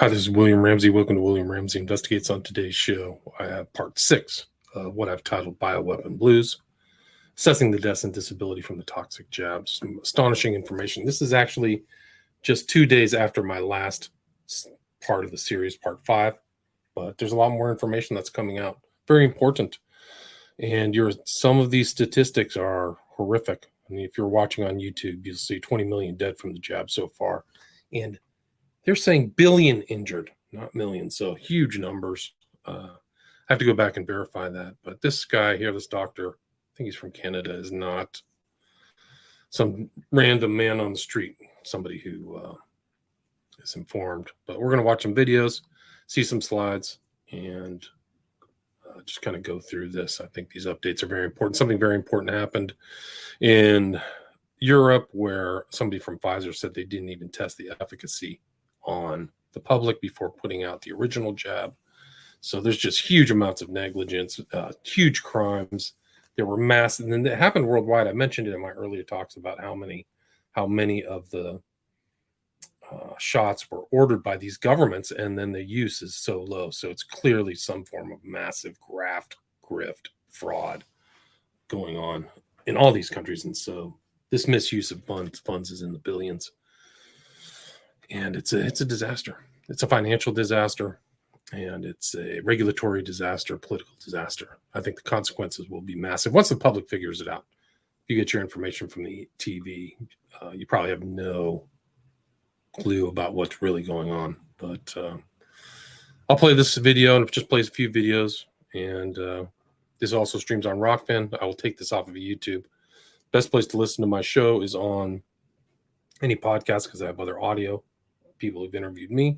Hi, this is William Ramsey. Welcome to William Ramsey Investigates. On today's show, I have part 6 of what I've titled Bioweapon Blues, assessing the deaths and disability from the toxic jabs. Some astonishing information. This is actually just 2 days after my last part of the series, part 5, but there's a lot more information that's coming out. Very important. And some of these statistics are horrific. I mean, if you're watching on YouTube, you'll see 20 million dead from the jab so far. And they're saying billion injured, not millions. So huge numbers. I have to go back and verify that. But this guy here, this doctor, I think he's from Canada, is not some random man on the street, somebody who is informed. But we're going to watch some videos, see some slides, and just kind of go through this. I think these updates are very important. Something very important happened in Europe where somebody from Pfizer said they didn't even test the efficacy on the public before putting out the original jab. So there's just huge amounts of negligence, huge crimes. There were massive, and then it happened worldwide. I mentioned it in my earlier talks about how many of the shots were ordered by these governments, and then the use is so low. So it's clearly some form of massive grift, fraud going on in all these countries. And so this misuse of funds is in the billions. And it's a disaster. It's a financial disaster, and it's a regulatory disaster, political disaster. I think the consequences will be massive once the public figures it out. If you get your information from the TV, you probably have no clue about what's really going on. But I'll play this video, and it just plays a few videos. And this also streams on Rockfin. I will take this off of YouTube. Best place to listen to my show is on any podcast because I have other audio. People who've interviewed me,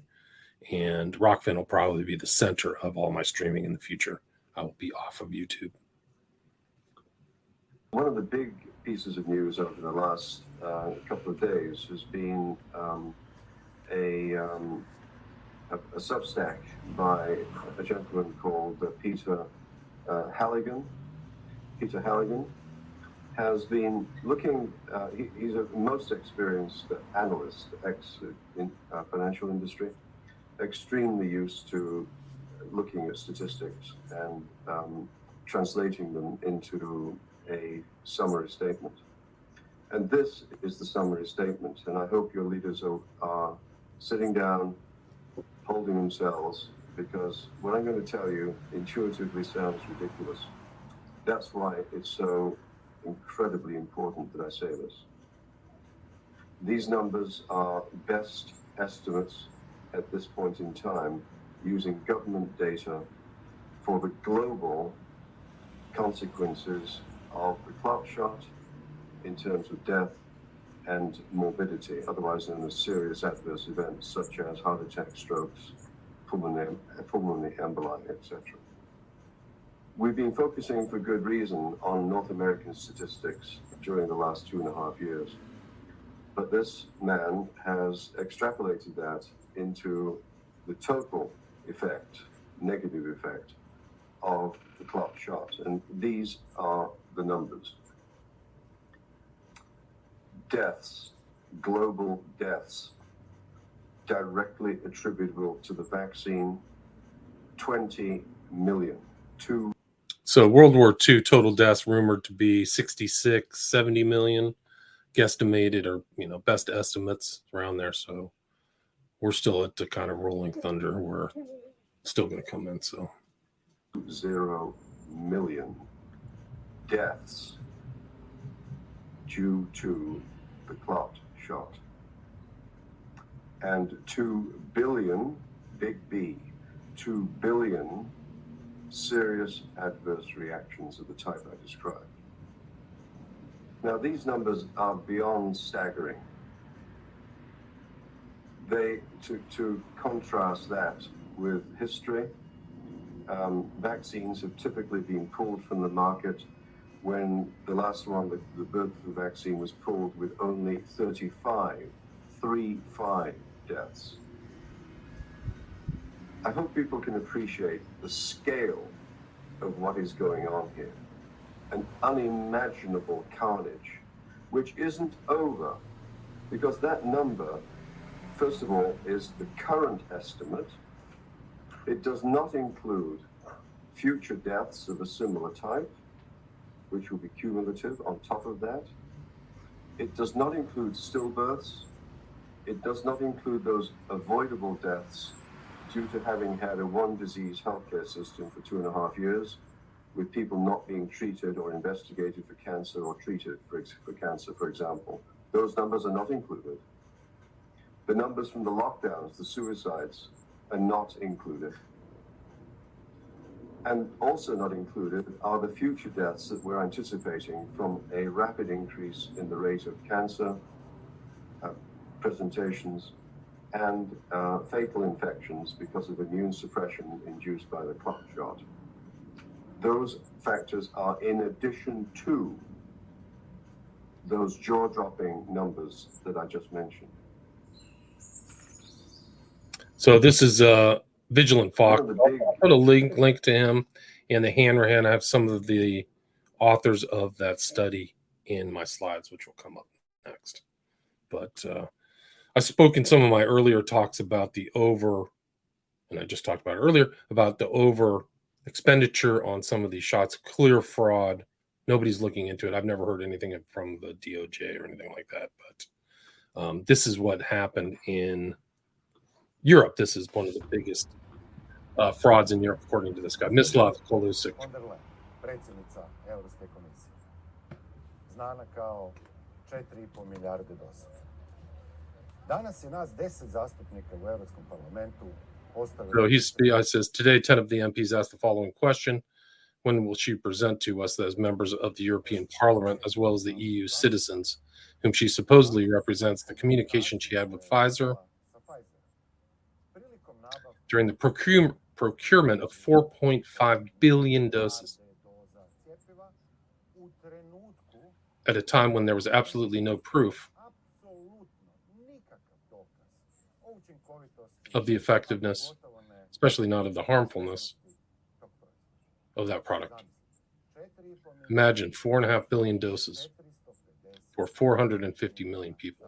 and Rockfin will probably be the center of all my streaming in the future. I will be off of YouTube. One of the big pieces of news over the last couple of days has been a Substack by a gentleman called Peter Halligan. Peter Halligan has been looking, he's a most experienced analyst, in financial industry, extremely used to looking at statistics and translating them into a summary statement. And this is the summary statement, and I hope your leaders are sitting down, holding themselves, because what I'm going to tell you intuitively sounds ridiculous. That's why it's so incredibly important that I say this. These numbers are best estimates at this point in time using government data for the global consequences of the clot shot in terms of death and morbidity, otherwise known as serious adverse events such as heart attack, strokes, pulmonary emboli, etc. We've been focusing for good reason on North American statistics during the last 2.5 years. But this man has extrapolated that into the total effect, negative effect, of the clot shot. And these are the numbers. Deaths, global deaths, directly attributable to the vaccine, 20 million. So World War II total deaths rumored to be 66, 70 million, guesstimated, or best estimates around there. So we're still at the kind of rolling thunder. We're still going to come in. So 0 million deaths due to the clot shot, and 2 billion, big B, 2 billion serious adverse reactions of the type I described. Now, these numbers are beyond staggering. To contrast that with history, vaccines have typically been pulled from the market when the last one, the birth of the vaccine, was pulled with only 35 deaths. I hope people can appreciate the scale of what is going on here. An unimaginable carnage, which isn't over, because that number first of all, is the current estimate. It does not include future deaths of a similar type, which will be cumulative on top of that. It does not include stillbirths. It does not include those avoidable deaths due to having had a one-disease healthcare system for 2.5 years, with people not being treated or investigated for cancer or treated for cancer, for example. Those numbers are not included. The numbers from the lockdowns, the suicides, are not included. And also not included are the future deaths that we're anticipating from a rapid increase in the rate of cancer presentations and fatal infections because of immune suppression induced by the clot shot. Those factors are in addition to those jaw-dropping numbers that I just mentioned. So this is Vigilant Fox. I'll put a link to him and the Hanrahan. I have some of the authors of that study in my slides, which will come up next. But I spoke in some of my earlier talks about the and I just talked about it earlier, about the over expenditure on some of these shots, clear fraud. Nobody's looking into it. I've never heard anything from the DOJ or anything like that. But this is what happened in Europe. This is one of the biggest frauds in Europe, according to this guy, Mislav Kolusik. Predsjednica Europske komisije, znana kao 4,5 milijarde doza. Danas je nas 10 zastupnika u Europskom parlamentu postavilo. So he says today 10 of the MPs asked the following question: when will she present to us as members of the European Parliament, as well as the EU citizens, whom she supposedly represents, the communication she had with Pfizer during the procurement of 4.5 billion doses at a time when there was absolutely no proof of the effectiveness, especially not of the harmfulness of that product. Imagine 4.5 billion doses for 450 million people.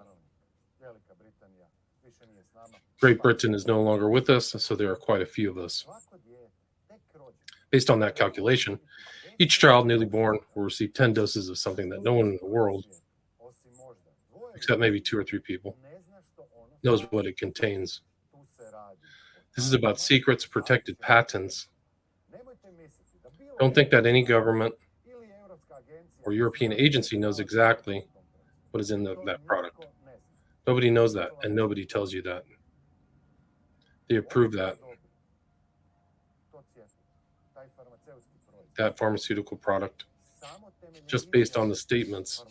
Great Britain is no longer with us, so there are quite a few of us. Based on that calculation, each child newly born will receive 10 doses of something that no one in the world, except maybe 2 or 3 people, knows what it contains. This is about secrets, protected patents. Don't think that any government or European agency knows exactly what is in that product. Nobody knows that, and nobody tells you that. They approve that pharmaceutical product just based on the statements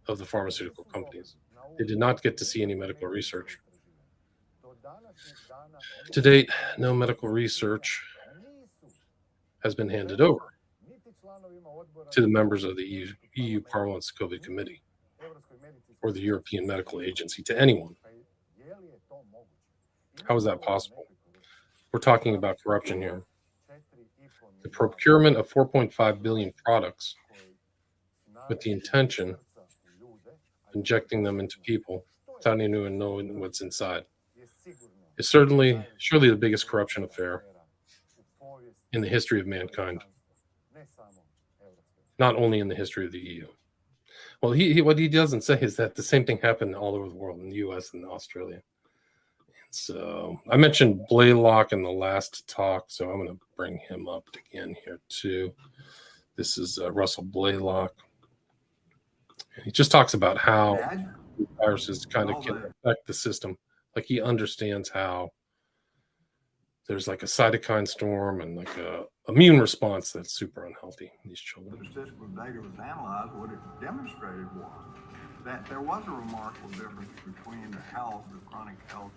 of the pharmaceutical companies. They did not get to see any medical research. To date, no medical research has been handed over to the members of the EU Parliament's COVID Committee or the European Medical Agency, to anyone. How is that possible? We're talking about corruption here. The procurement of 4.5 billion products with the intention of injecting them into people without anyone knowing what's inside is surely the biggest corruption affair in the history of mankind, not only in the history of the EU. Well, what he doesn't say is that the same thing happened all over the world, in the US and Australia. So I mentioned Blaylock in the last talk, so I'm going to bring him up again here too. This is Russell Blaylock. He just talks about how viruses kind of can affect the system. Like he understands how there's like a cytokine storm and like a immune response that's super unhealthy in these children. The statistical data was analyzed. What it demonstrated was that there was a remarkable difference between the health, the chronic health,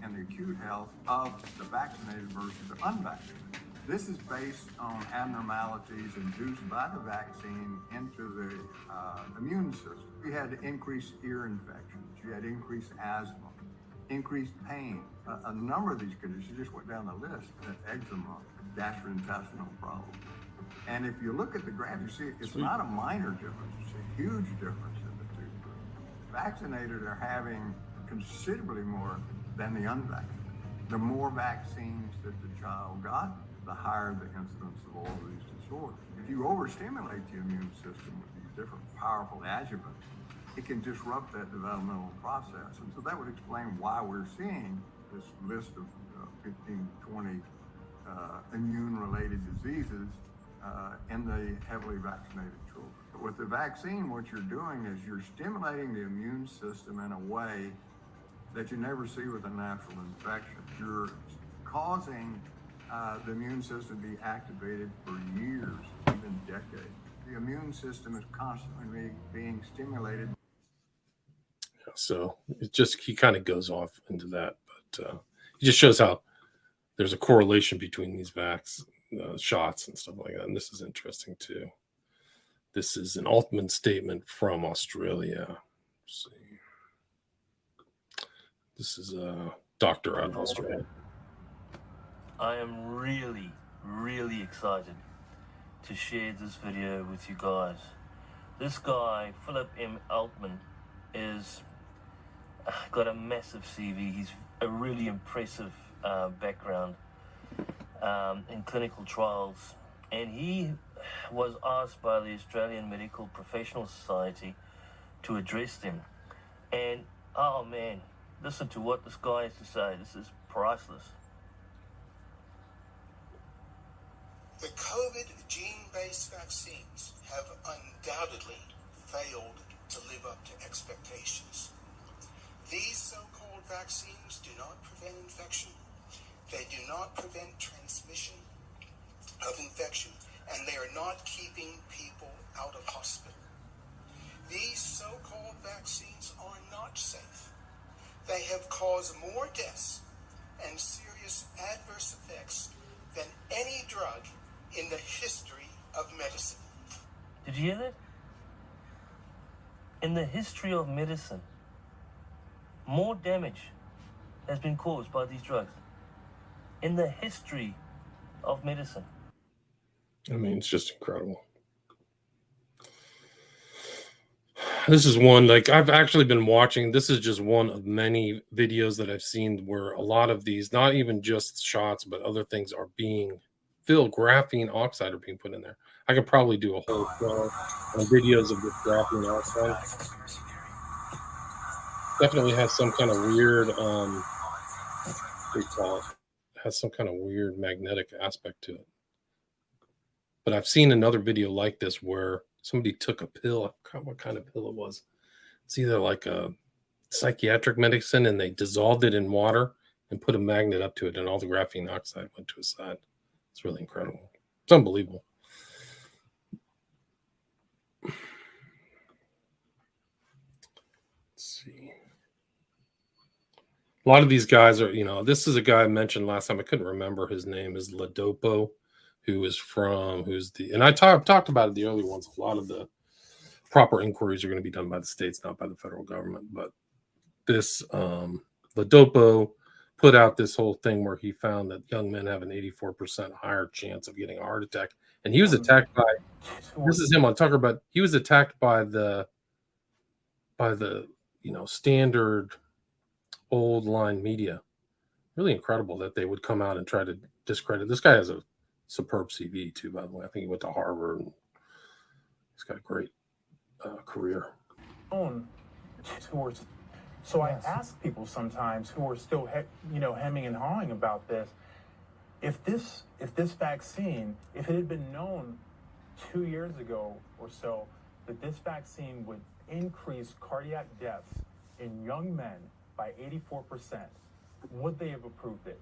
and the acute health of the vaccinated versus the unvaccinated. This is based on abnormalities induced by the vaccine into the immune system. You had increased ear infections, you had increased asthma, increased pain. A number of these conditions just went down the list: eczema, gastrointestinal problems. And if you look at the graph, you see it's not a minor difference, it's a huge difference in the two groups. Vaccinated are having considerably more than the unvaccinated. The more vaccines that the child got, the higher the incidence of all of these disorders. If you overstimulate the immune system with these different powerful adjuvants, it can disrupt that developmental process. And so that would explain why we're seeing this list of 15, 20 immune-related diseases in the heavily vaccinated children. But with the vaccine, what you're doing is you're stimulating the immune system in a way that you never see with a natural infection. You're causing the immune system to be activated for years, even decades. The immune system is constantly being stimulated. So it just, he kind of goes off into that, but it just shows how there's a correlation between these shots and stuff like that. And this is interesting too. This is an Altman statement from Australia. Let's see. This is a doctor out of Australia. I am really, really excited to share this video with you guys. This guy, Philip M. Altman, is got a massive CV. He's a really impressive background in clinical trials, and he was asked by the Australian Medical Professional Society to address them. And oh man, listen to what this guy has to say. This is priceless. The COVID gene-based vaccines have undoubtedly failed to live up to expectations. These so-called vaccines do not prevent infection. They do not prevent transmission of infection, and they are not keeping people out of hospital. These so-called vaccines are not safe. They have caused more deaths and serious adverse effects than any drug in the history of medicine. Did you hear that? In the history of medicine, more damage has been caused by these drugs. In the history of medicine. I mean, it's just incredible. This is one, like, I've actually been watching. This is just one of many videos that I've seen where a lot of these, not even just shots, but other things are being filled. Graphene oxide are being put in there. I could probably do a whole show on videos of this graphene oxide. Definitely has some kind of weird, what do you call it? Has some kind of weird magnetic aspect to it. But I've seen another video like this where somebody took a pill. I forgot what kind of pill it was. It's either like a psychiatric medicine, and they dissolved it in water and put a magnet up to it, and all the graphene oxide went to his side. It's really incredible. It's unbelievable. Let's see. A lot of these guys are, this is a guy I mentioned last time. I couldn't remember his name. Is Ladopo, and I talked about it the early ones. A lot of the proper inquiries are going to be done by the states, not by the federal government. But this Ladopo put out this whole thing where he found that young men have an 84% higher chance of getting a heart attack. And he was attacked by, this is him on Tucker, but he was attacked by the standard old line media. Really incredible that they would come out and try to discredit. This guy has a superb CV too, by the way. I think he went to Harvard. And he's got a great career. So I ask people sometimes who are still, hemming and hawing about this, if this vaccine, if it had been known 2 years ago or so that this vaccine would increase cardiac deaths in young men by 84%, would they have approved it?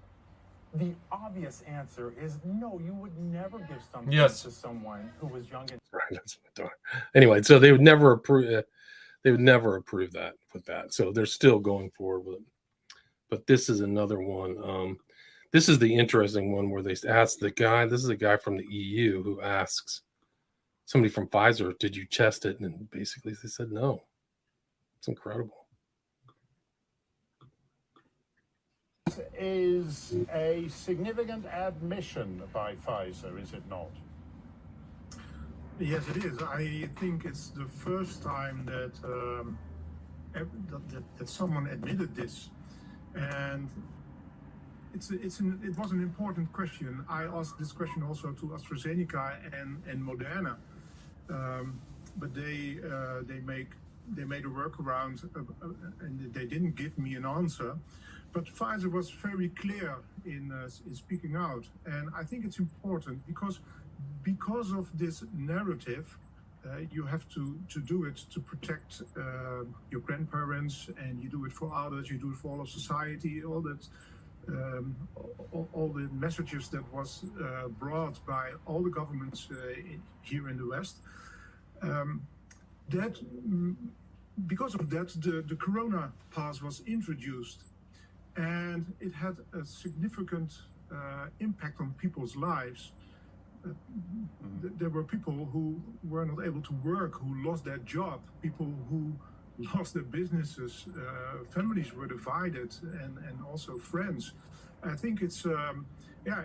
The obvious answer is no. You would never give something to someone who was young and right. Anyway, so they would never approve. They would never approve that with that. So they're still going forward with it. But this is another one. This is the interesting one where they asked the guy. This is a guy from the EU who asks somebody from Pfizer, "Did you test it?" And basically they said no. It's incredible. Is a significant admission by Pfizer, is it not? Yes, it is. I think it's the first time that that someone admitted this, and it was an important question. I asked this question also to AstraZeneca and Moderna, but they made a workaround and they didn't give me an answer. But Pfizer was very clear in speaking out, and I think it's important because of this narrative. You have to do it to protect your grandparents, and you do it for others. You do it for all of society. All the messages that was brought by all the governments here in the West. Because of that, the Corona Pass was introduced, and it had a significant impact on people's lives. There were people who were not able to work, who lost their job, people who lost their businesses, families were divided, and also friends. I think it's, and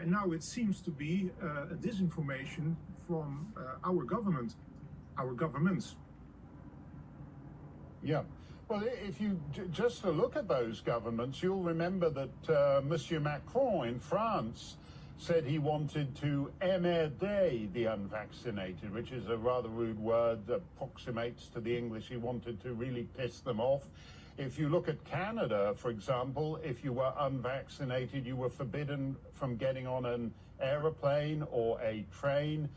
now it seems to be a disinformation from our governments. Yeah. Well, if you just look at those governments, you'll remember that Monsieur Macron in France said he wanted to emmerder the unvaccinated, which is a rather rude word that approximates to the English. He wanted to really piss them off. If you look at Canada, for example, if you were unvaccinated, you were forbidden from getting on an aeroplane or a train.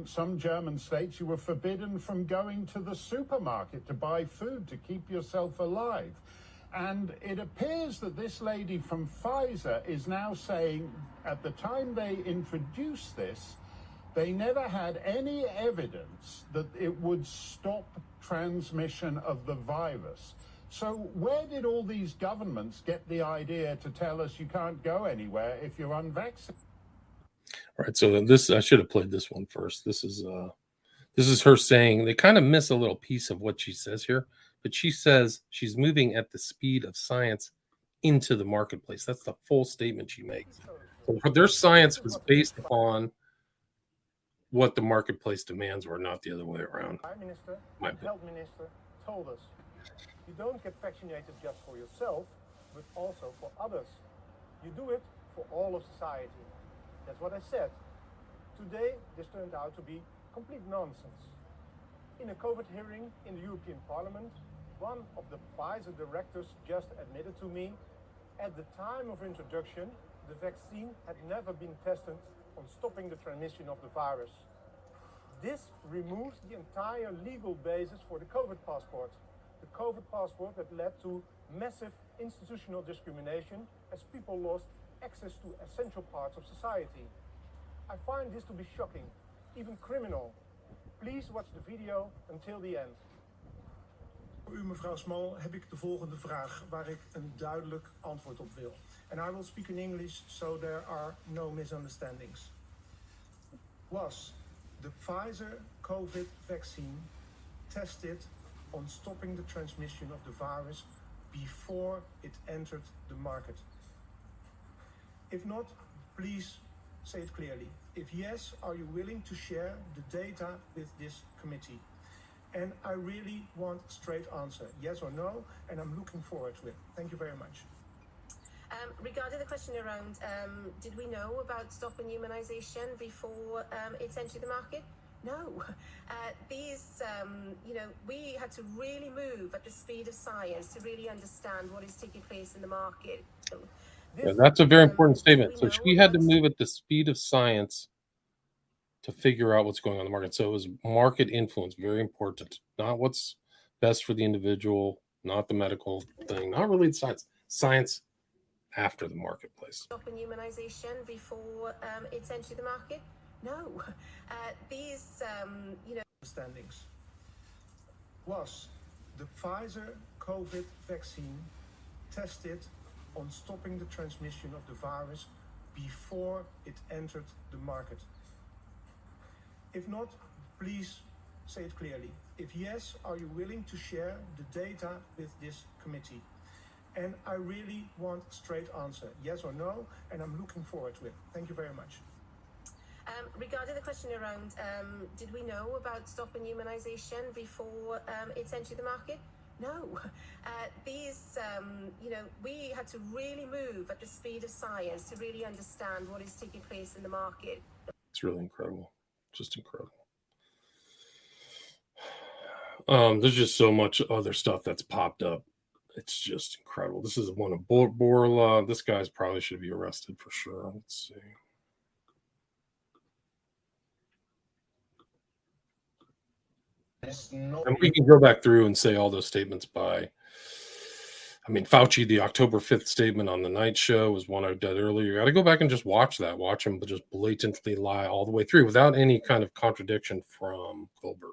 Some German states, you were forbidden from going to the supermarket to buy food to keep yourself alive. And it appears that this lady from Pfizer is now saying at the time they introduced this, they never had any evidence that it would stop transmission of the virus. So where did all these governments get the idea to tell us you can't go anywhere if you're unvaccinated? All right, so this, I should have played this one first. This is her saying, they kind of miss a little piece of what she says here, but she says she's moving at the speed of science into the marketplace. That's the full statement she makes. So their science was based upon what the marketplace demands were, not the other way around. Prime Minister and Health Minister told us, you don't get vaccinated just for yourself, but also for others. You do it for all of society. That's what I said. Today, this turned out to be complete nonsense. In a COVID hearing in the European Parliament, one of the Pfizer directors just admitted to me, at the time of introduction, the vaccine had never been tested on stopping the transmission of the virus. This removes the entire legal basis for the COVID passport. The COVID passport that led to massive institutional discrimination as people lost access to essential parts of society. I find this to be shocking, even criminal. Please watch the video until the end. Voor u, mevrouw Small, heb ik de volgende vraag waar ik een duidelijk antwoord op wil. And I will speak in English so there are no misunderstandings. Was the Pfizer COVID vaccine tested on stopping the transmission of the virus before it entered the market? If not, please say it clearly. If yes, are you willing to share the data with this committee? And I really want a straight answer, yes or no, and I'm looking forward to it. Thank you very much. Regarding the question around, did we know about stopping immunization before it's entered the market? No. We had to really move at the speed of science to really understand what is taking place in the market. Yeah, that's a very important statement. So she had to move at the speed of science to figure out what's going on in the market. So it was market influence, very important. Not what's best for the individual, not the medical thing, not really science. Science after the marketplace. Stopping immunization before it's entered the market? No. Standings. Was the Pfizer COVID vaccine tested on stopping the transmission of the virus before it entered the market? If not, please say it clearly. If yes, are you willing to share the data with this committee? And I really want a straight answer, yes or no, and I'm looking forward to it. Thank you very much. Regarding the question around, did we know about stopping humanization before it's entered the market? No. We had to really move at the speed of science to really understand what is taking place in the market. It's really incredible. Just incredible. There's just so much other stuff that's popped up. It's just incredible. This is one of Borla. This guy's probably should be arrested for sure. Let's see. And we can go back through and say all those statements by, Fauci, the October 5th statement on the Night Show was one I did earlier. You got to go back and just watch that. Watch him just blatantly lie all the way through without any kind of contradiction from Goldberg.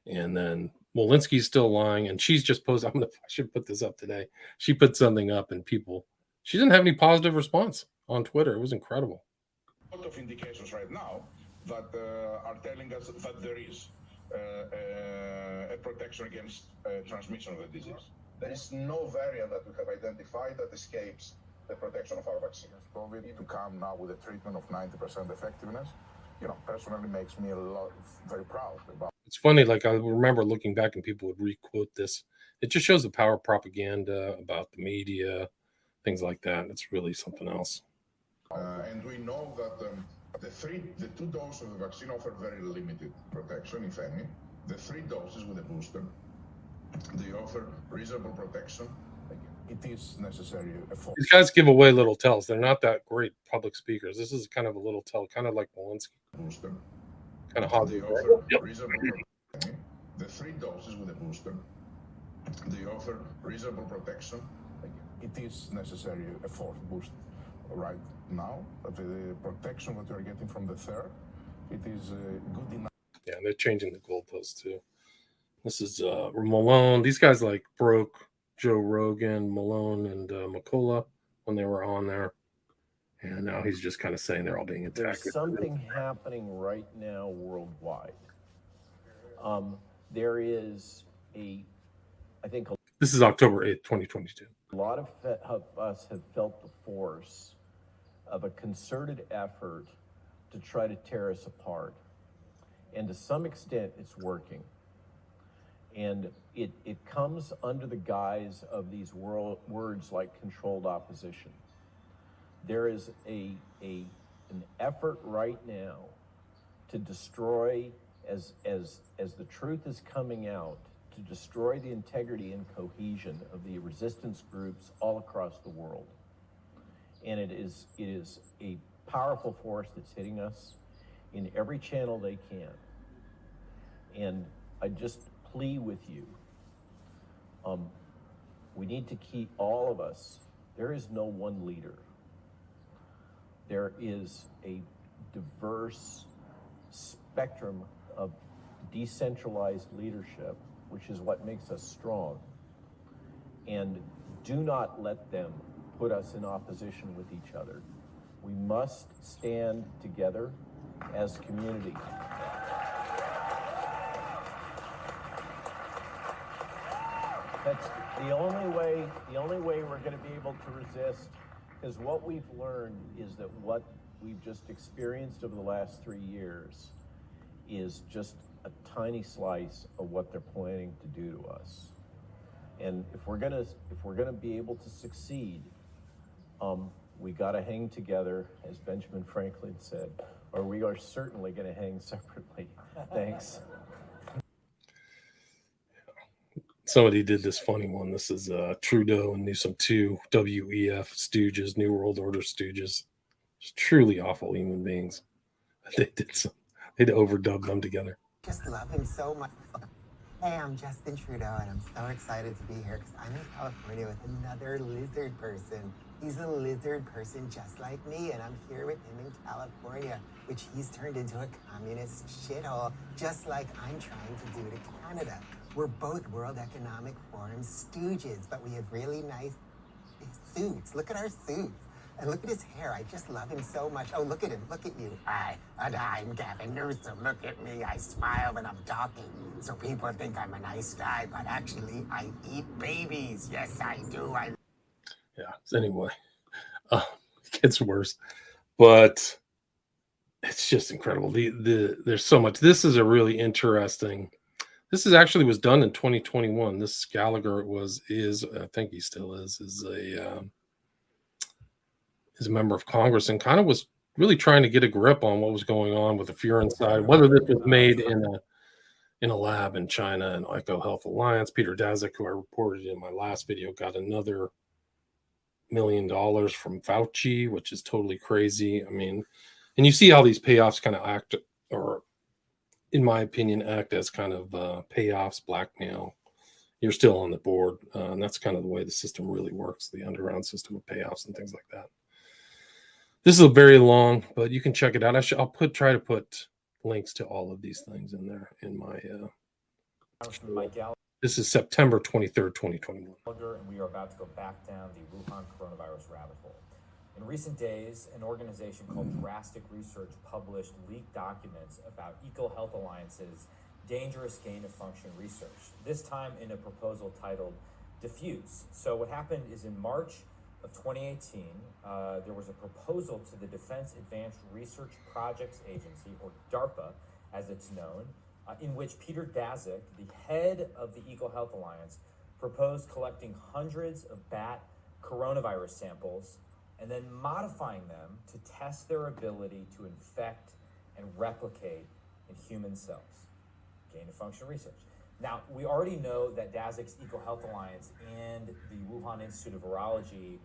And then Walensky's still lying, and she's just posted. I should put this up today. She put something up, and she didn't have any positive response on Twitter. It was incredible. A lot of indications right now that are telling us that there is a protection against transmission of the disease. There is no variant that we have identified that escapes the protection of our vaccine. COVID to come now with a treatment of 90% effectiveness, personally makes me very proud about. It's funny, I remember looking back and people would re-quote this. It just shows the power of propaganda about the media, things like that. It's really something else. And we know that the 2 doses of the vaccine offer very limited protection, if any. The 3 doses with a booster, they offer reasonable protection. It is necessary. These guys give away little tells. They're not that great public speakers. This is kind of a little tell, kind of like Walensky. Booster. Kind of hard. They offer reasonable protection. The 3 doses with a booster, they offer reasonable protection. It is necessary a 4th boost right now, but the protection that we are getting from the 3rd, it is good enough. Yeah, they're changing the goalposts too. This is Malone. These guys broke Joe Rogan, Malone, and McCullough when they were on there. And now he's just kind of saying they're all being attacked. There's something happening right now worldwide. There is this is October 8th, 2022. A lot of us have felt the force of a concerted effort to try to tear us apart. And to some extent, it's working. And it comes under the guise of these words like controlled opposition. There is an effort right now to destroy, as the truth is coming out, to destroy the integrity and cohesion of the resistance groups all across the world. And it is a powerful force that's hitting us in every channel they can. And I just plea with you, we need to keep all of us, there is no one leader. There is a diverse spectrum of decentralized leadership, which is what makes us strong. And do not let them put us in opposition with each other. We must stand together as community. That's the only way we're going to be able to resist, because what we've learned is that what we've just experienced over the last 3 years is just a tiny slice of what they're planning to do to us. And if we're gonna be able to succeed, we got to hang together, as Benjamin Franklin said, or we are certainly going to hang separately. Thanks. Somebody did this funny one. This is Trudeau and Newsom, 2 WEF stooges, New World Order stooges. Just truly awful human beings. They'd overdub them together. Just love him so much. Hey, I'm Justin Trudeau, and I'm so excited to be here because I'm in California with another lizard person. He's a lizard person just like me, and I'm here with him in California, which he's turned into a communist shithole, just like I'm trying to do to Canada. We're both World Economic Forum stooges, but we have really nice suits. Look at our suits. And look at his hair. I just love him so much. Oh, look at him. Look at you. I'm Gavin Newsom. Look at me. I smile when I'm talking. So people think I'm a nice guy, but actually I eat babies. Yes, I do. Yeah. So anyway, it gets worse. But it's just incredible. There's so much. This is a really interesting. This is actually was done in 2021. This Gallagher is I think he still is a member of Congress and kind of was really trying to get a grip on what was going on with the furin side, whether this was made in a lab in China. And Eco Health Alliance, Peter Daszak, who I reported in my last video, got another $1 million from Fauci, which is totally crazy. I mean, and you see how these payoffs kind of act, or in my opinion, act as kind of payoffs, blackmail. You're still on the board. And that's kind of the way the system really works, the underground system of payoffs and things like that. This is a very long, but you can check it out. I'll try to put links to all of these things in there in my. This is September 23rd, 2021. And we are about to go back down the Wuhan coronavirus rabbit hole. In recent days, an organization called Drastic Research published leaked documents about EcoHealth Alliance's dangerous gain-of-function research, this time in a proposal titled Diffuse. So what happened is in March of 2018, there was a proposal to the Defense Advanced Research Projects Agency, or DARPA, as it's known, in which Peter Daszak, the head of the EcoHealth Alliance, proposed collecting hundreds of bat coronavirus samples and then modifying them to test their ability to infect and replicate in human cells. Gain-of-function research. Now, we already know that Daszak's EcoHealth Alliance and the Wuhan Institute of Virology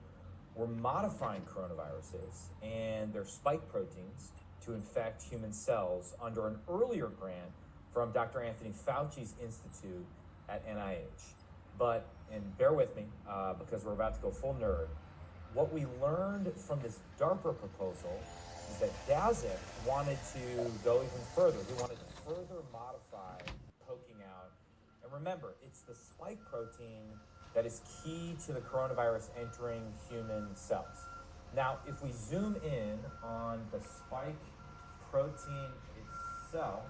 were modifying coronaviruses and their spike proteins to infect human cells under an earlier grant from Dr. Anthony Fauci's institute at NIH. But, and bear with me, because we're about to go full nerd, what we learned from this DARPA proposal is that Daszak wanted to go even further. He wanted to further modify poking out. And remember, it's the spike protein that is key to the coronavirus entering human cells. Now, if we zoom in on the spike protein itself,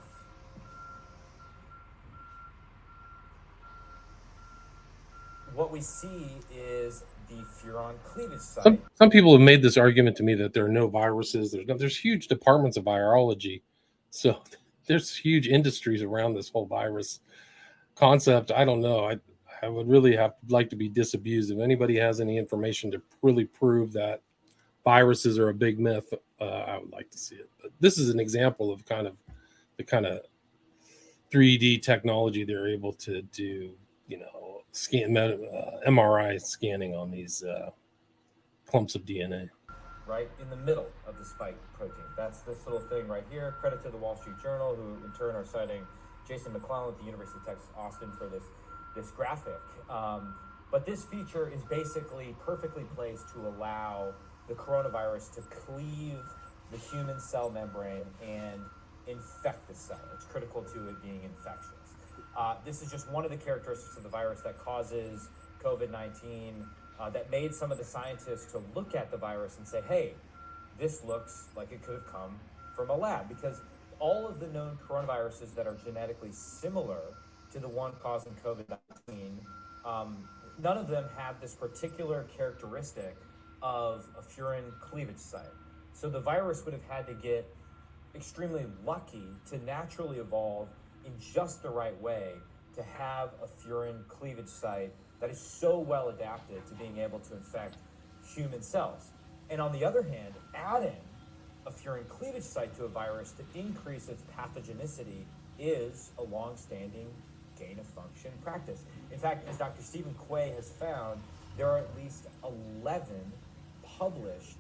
what we see is the furon cleavage site. Some people have made this argument to me that there are no viruses. There's huge departments of virology, so there's huge industries around this whole virus concept. I don't know. I would really like to be disabused. If anybody has any information to really prove that viruses are a big myth, I would like to see it. But this is an example of the kind of 3D technology they're able to do. MRI scanning on these clumps of DNA. Right in the middle of the spike protein. That's this little thing right here. Credit to the Wall Street Journal, who in turn are citing Jason McClellan at the University of Texas, Austin for this graphic. But this feature is basically perfectly placed to allow the coronavirus to cleave the human cell membrane and infect the cell. It's critical to it being infectious. This is just one of the characteristics of the virus that causes COVID-19, that made some of the scientists to look at the virus and say, hey, this looks like it could have come from a lab, because all of the known coronaviruses that are genetically similar to the one causing COVID-19, none of them have this particular characteristic of a furin cleavage site. So the virus would have had to get extremely lucky to naturally evolve in just the right way to have a furin cleavage site that is so well adapted to being able to infect human cells. And on the other hand, adding a furin cleavage site to a virus to increase its pathogenicity is a long-standing gain-of-function practice. In fact, as Dr. Stephen Quay has found, there are at least 11 published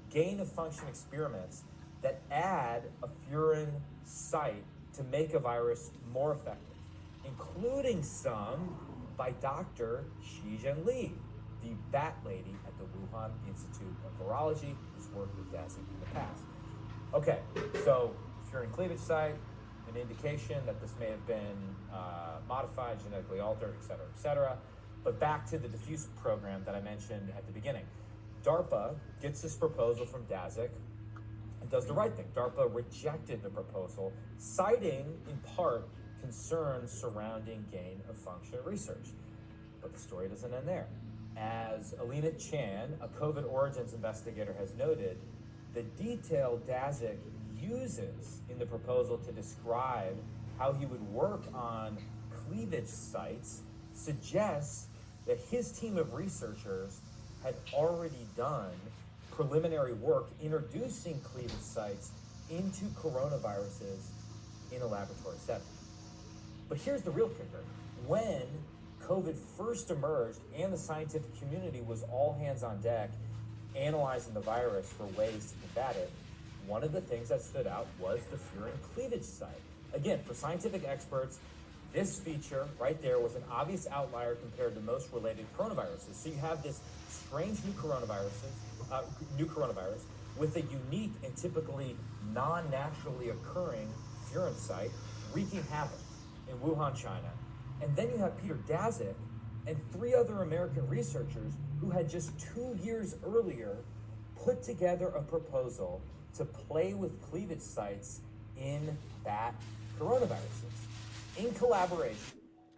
gain-of-function experiments that add a furin site to make a virus more effective, including some by Dr. Shizhen Li, the bat lady at the Wuhan Institute of Virology, who's worked with Daszak in the past. Okay, so furin cleavage site, an indication that this may have been modified, genetically altered, et cetera. But back to the diffuse program that I mentioned at the beginning. DARPA gets this proposal from Daszak and does the right thing. DARPA rejected the proposal, citing in part concerns surrounding gain-of-function research. But the story doesn't end there. As Alina Chan, a COVID origins investigator, has noted, the detail Daszak uses in the proposal to describe how he would work on cleavage sites suggests that his team of researchers had already done preliminary work introducing cleavage sites into coronaviruses in a laboratory setting. But here's the real kicker. When COVID first emerged and the scientific community was all hands on deck analyzing the virus for ways to combat it, one of the things that stood out was the furin cleavage site. Again, for scientific experts, this feature right there was an obvious outlier compared to most related coronaviruses. So you have this strange new coronavirus with a unique and typically non-naturally occurring furin site wreaking havoc in Wuhan, China. And then you have Peter Daszak and 3 other American researchers who had just 2 years earlier put together a proposal to play with cleavage sites in bat coronaviruses in collaboration.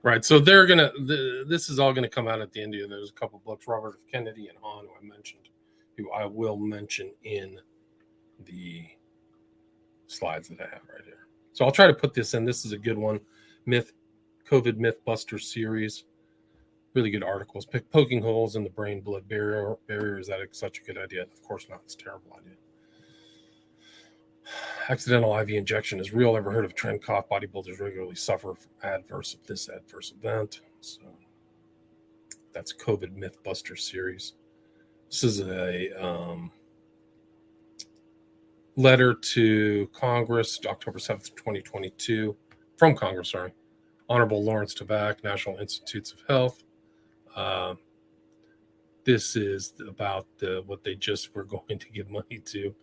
Right. So they're going to, this is all going to come out at the end of it. There's a couple books, Robert F. Kennedy and Hahn, who I mentioned, who I will mention in the slides that I have right here. So I'll try to put this in. This is a good one. COVID Mythbuster series. Really good articles. Poking holes in the brain-blood barrier. Is that such a good idea? Of course not. It's a terrible idea. Accidental IV injection is real. Ever heard of trend cough? Bodybuilders regularly suffer from adverse event. So that's COVID Mythbuster series. This is a letter to Congress, October 7th, 2022, from Congress, sorry. Honorable Lawrence Tabak, National Institutes of Health. This is about what they just were going to give money to,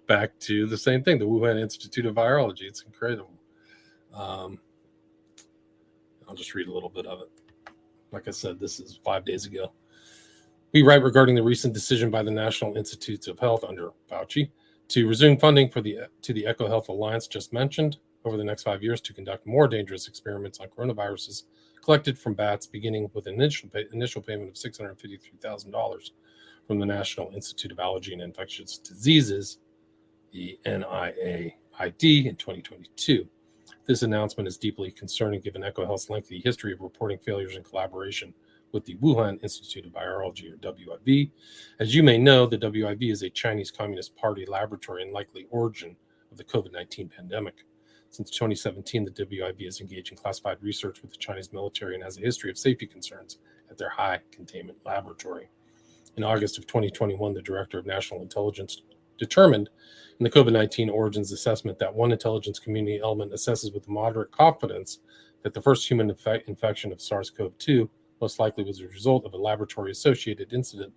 back to the same thing, the Wuhan Institute of Virology. It's incredible. I'll just read a little bit of it. Like I said, this is 5 days ago. We write regarding the recent decision by the National Institutes of Health under Fauci to resume funding to the EcoHealth Alliance just mentioned over the next 5 years to conduct more dangerous experiments on coronaviruses collected from bats, beginning with an initial payment of $653,000 from the National Institute of Allergy and Infectious Diseases, the NIAID, in 2022. This announcement is deeply concerning given EcoHealth's lengthy history of reporting failures in collaboration with the Wuhan Institute of Virology, or WIV. As you may know, the WIV is a Chinese Communist Party laboratory and likely origin of the COVID-19 pandemic. Since 2017, the WIV is engaged in classified research with the Chinese military and has a history of safety concerns at their high containment laboratory. In August of 2021, the Director of National Intelligence determined in the COVID-19 origins assessment that one intelligence community element assesses with moderate confidence that the first human infection of SARS-CoV-2 most likely was a result of a laboratory-associated incident,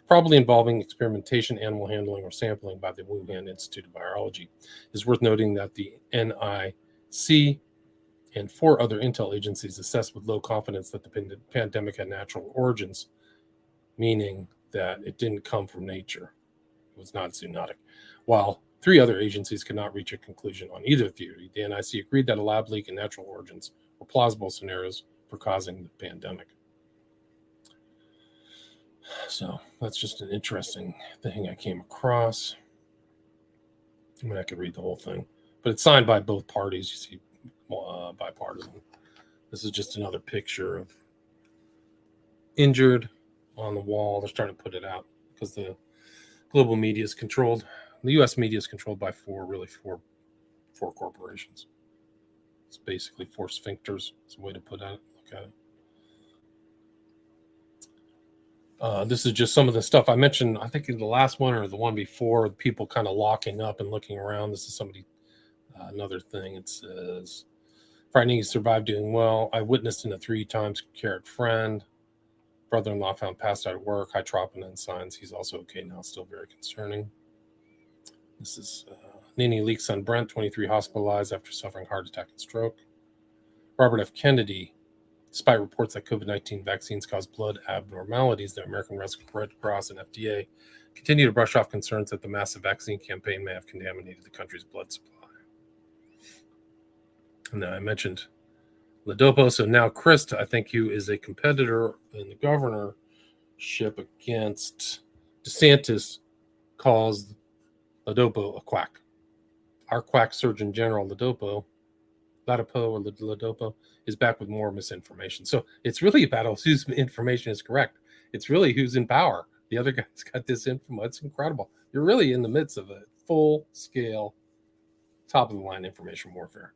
probably involving experimentation, animal handling, or sampling by the Wuhan Institute of Virology. It is worth noting that the NIC and 4 other intel agencies assessed with low confidence that the pandemic had natural origins, meaning that it didn't come from nature. It was not zoonotic. While 3 other agencies could not reach a conclusion on either theory, the NIC agreed that a lab leak and natural origins were plausible scenarios for causing the pandemic. So that's just an interesting thing I came across. I mean, I could read the whole thing, but it's signed by both parties. You see, bipartisan. This is just another picture of injured on the wall. They're starting to put it out because the global media is controlled. The U.S. media is controlled by four corporations. It's basically 4 sphincters. It's a way to look at it. This is just some of the stuff I mentioned, I think in the last one or the one before, people kind of locking up and looking around. This is another thing. It says, frightening, he survived doing well. I witnessed in a 3 times cared friend. Brother-in-law found passed out at work. High troponin signs. He's also okay now. Still very concerning. This is Nene Leak's son Brent, 23, hospitalized after suffering heart attack and stroke. Robert F. Kennedy, despite reports that COVID-19 vaccines cause blood abnormalities, the American Red Cross and FDA continue to brush off concerns that the massive vaccine campaign may have contaminated the country's blood supply. And then I mentioned Ledopo. So now Christ, I think, who is a competitor in the governorship against DeSantis, calls Ledopo a quack. our quack Surgeon General Ladapo, is back with more misinformation. So it's really about whose information is correct. It's really who's in power. The other guy's got disinformation. It's incredible. You're really in the midst of a full-scale, top-of-the-line information warfare.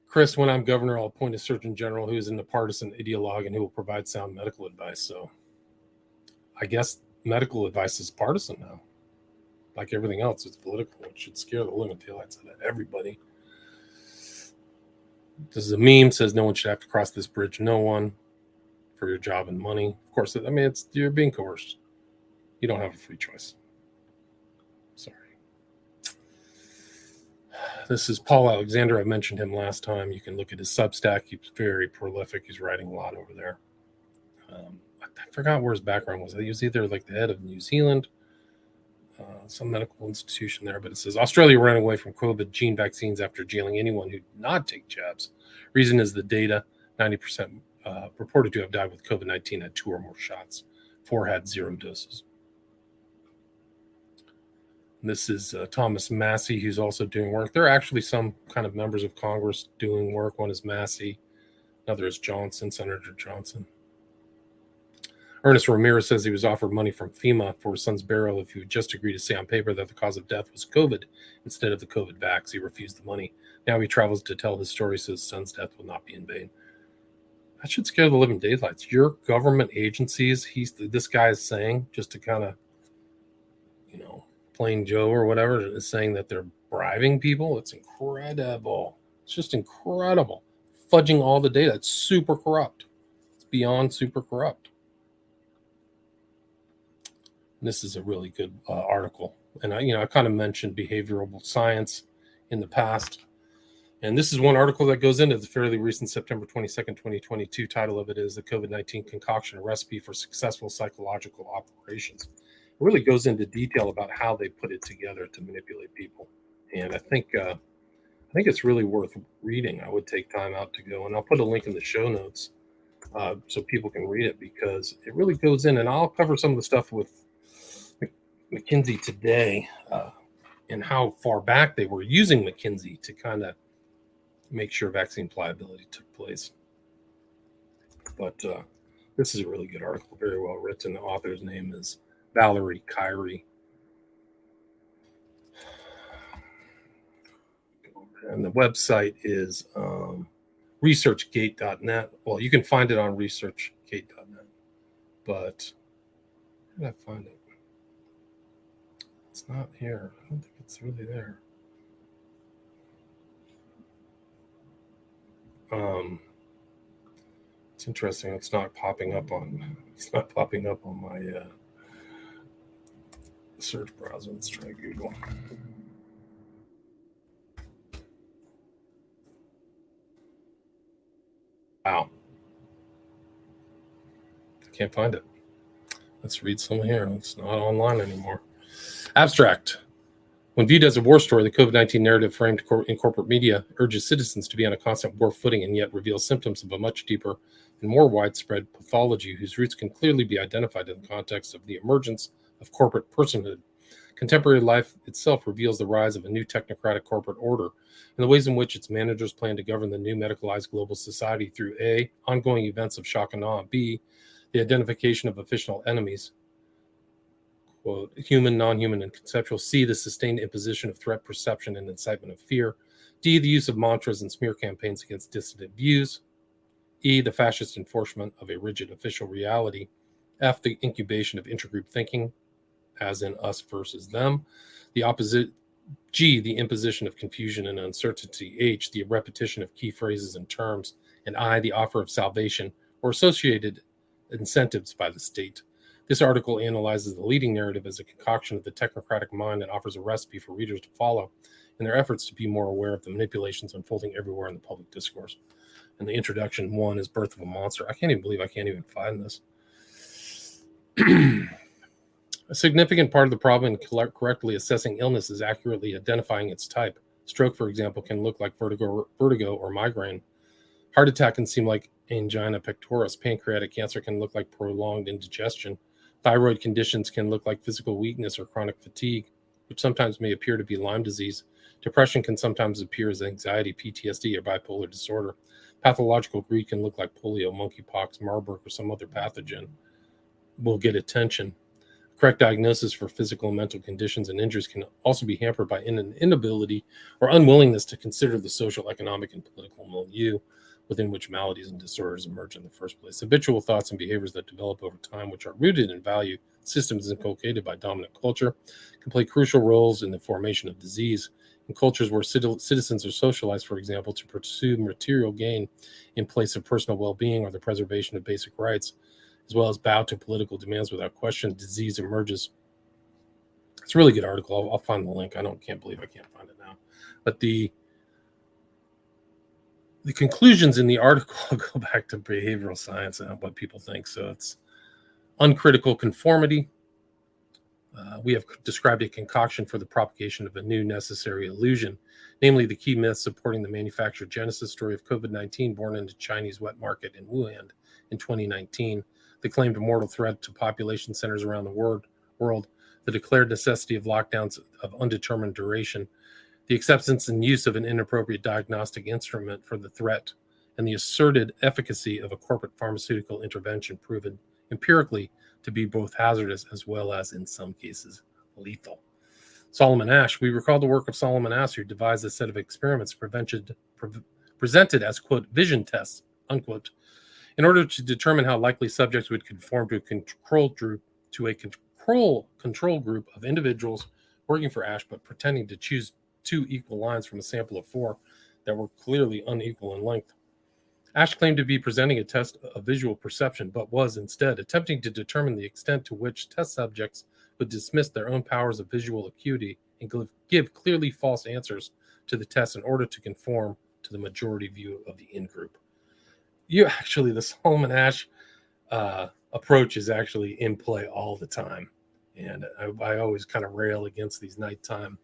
Chris, when I'm governor, I'll appoint a Surgeon General who is in the partisan ideologue and who will provide sound medical advice. So I guess medical advice is partisan now. Like everything else, it's political. It should scare the living daylights out of everybody. This is a meme, says no one should have to cross this bridge. No one, for your job and money. Of course, I mean, you're being coerced. You don't have a free choice. Sorry. This is Paul Alexander. I mentioned him last time. You can look at his Substack. He's very prolific. He's writing a lot over there. I forgot where his background was. He was either like the head of New Zealand, some medical institution there, but it says Australia ran away from COVID gene vaccines after jailing anyone who did not take jabs. Reason is the data, 90% reported to have died with COVID-19 had 2 or more shots. 4 had 0 doses. And this is Thomas Massey, who's also doing work. There are actually some kind of members of Congress doing work. One is Massey. Another is Johnson, Senator Johnson. Ernest Ramirez says he was offered money from FEMA for his son's burial if he would just agree to say on paper that the cause of death was COVID instead of the COVID vax. He refused the money. Now he travels to tell his story so his son's death will not be in vain. That should scare the living daylights. Your government agencies, this guy is saying, just to kind of, plain Joe or whatever, is saying that they're bribing people. It's incredible. It's just incredible. Fudging all the data. It's super corrupt. It's beyond super corrupt. This is a really good article. And I kind of mentioned behavioral science in the past. And this is one article that goes into the fairly recent September 22nd, 2022. Title of it is The COVID-19 Concoction, a Recipe for Successful Psychological Operations. It really goes into detail about how they put it together to manipulate people. And I think it's really worth reading. I would take time out to go. And I'll put a link in the show notes so people can read it, because it really goes in. And I'll cover some of the stuff with McKinsey today and how far back they were using McKinsey to kind of make sure vaccine pliability took place. But this is a really good article, very well written. The author's name is Valerie Kyrie. And the website is researchgate.net. Well, you can find it on researchgate.net. But where did I find it? It's not here. I don't think it's really there. It's interesting. It's not popping up on my search browser. Let's try Google. Wow. I can't find it. Let's read some here. It's not online anymore. Abstract. When viewed as a war story, the COVID-19 narrative framed in corporate media urges citizens to be on a constant war footing and yet reveals symptoms of a much deeper and more widespread pathology whose roots can clearly be identified in the context of the emergence of corporate personhood. Contemporary life itself reveals the rise of a new technocratic corporate order and the ways in which its managers plan to govern the new medicalized global society through A, ongoing events of shock and awe, B, the identification of official enemies, quote, human, non-human, and conceptual, C, the sustained imposition of threat perception and incitement of fear, D, the use of mantras and smear campaigns against dissident views, E, the fascist enforcement of a rigid official reality, F, the incubation of intergroup thinking, as in us versus them, the opposite, G, the imposition of confusion and uncertainty, H, the repetition of key phrases and terms, and I, the offer of salvation or associated incentives by the state. This article analyzes the leading narrative as a concoction of the technocratic mind and offers a recipe for readers to follow in their efforts to be more aware of the manipulations unfolding everywhere in the public discourse. And the introduction one is Birth of a Monster. I can't even believe I can't even find this. A significant part of the problem in correctly assessing illness is accurately identifying its type. Stroke, for example, can look like vertigo or migraine. Heart attack can seem like angina pectoris. Pancreatic cancer can look like prolonged indigestion. Thyroid conditions can look like physical weakness or chronic fatigue. which sometimes may appear to be Lyme disease. Depression can sometimes appear as anxiety, PTSD, or bipolar disorder. Pathological greed can look like polio, monkeypox, Marburg, or some other pathogen. Will get attention. Correct diagnosis for physical and mental conditions and injuries can also be hampered by an inability or unwillingness to consider the social, economic, and political milieu within which maladies and disorders emerge in the first place. Habitual thoughts and behaviors that develop over time, which are rooted in value systems inculcated by dominant culture, can play crucial roles in the formation of disease. In cultures where citizens are socialized, for example, to pursue material gain in place of personal well-being or the preservation of basic rights, as well as bow to political demands without question, disease emerges. It's a really good article. I'll find the link. Can't believe I can't find it now. But the conclusions in the article go back to behavioral science and what people think. So it's uncritical conformity. We have described a concoction for the propagation of a new necessary illusion, namely the key myth supporting the manufactured genesis story of COVID-19 born into Chinese wet market in Wuhan in 2019, the claimed mortal threat to population centers around the world, the declared necessity of lockdowns of undetermined duration, the acceptance and use of an inappropriate diagnostic instrument for the threat, and the asserted efficacy of a corporate pharmaceutical intervention proven empirically to be both hazardous as well as, in some cases, lethal. Solomon Asch. We recall the work of Solomon Asch, who devised a set of experiments presented as, quote, vision tests, unquote, in order to determine how likely subjects would conform to a control group of individuals working for Asch, but pretending to choose 2 equal lines from a sample of 4 that were clearly unequal in length. Asch claimed to be presenting a test of visual perception, but was instead attempting to determine the extent to which test subjects would dismiss their own powers of visual acuity and give clearly false answers to the test in order to conform to the majority view of the in-group. The Solomon Asch approach is actually in play all the time. And I always kind of rail against these nighttime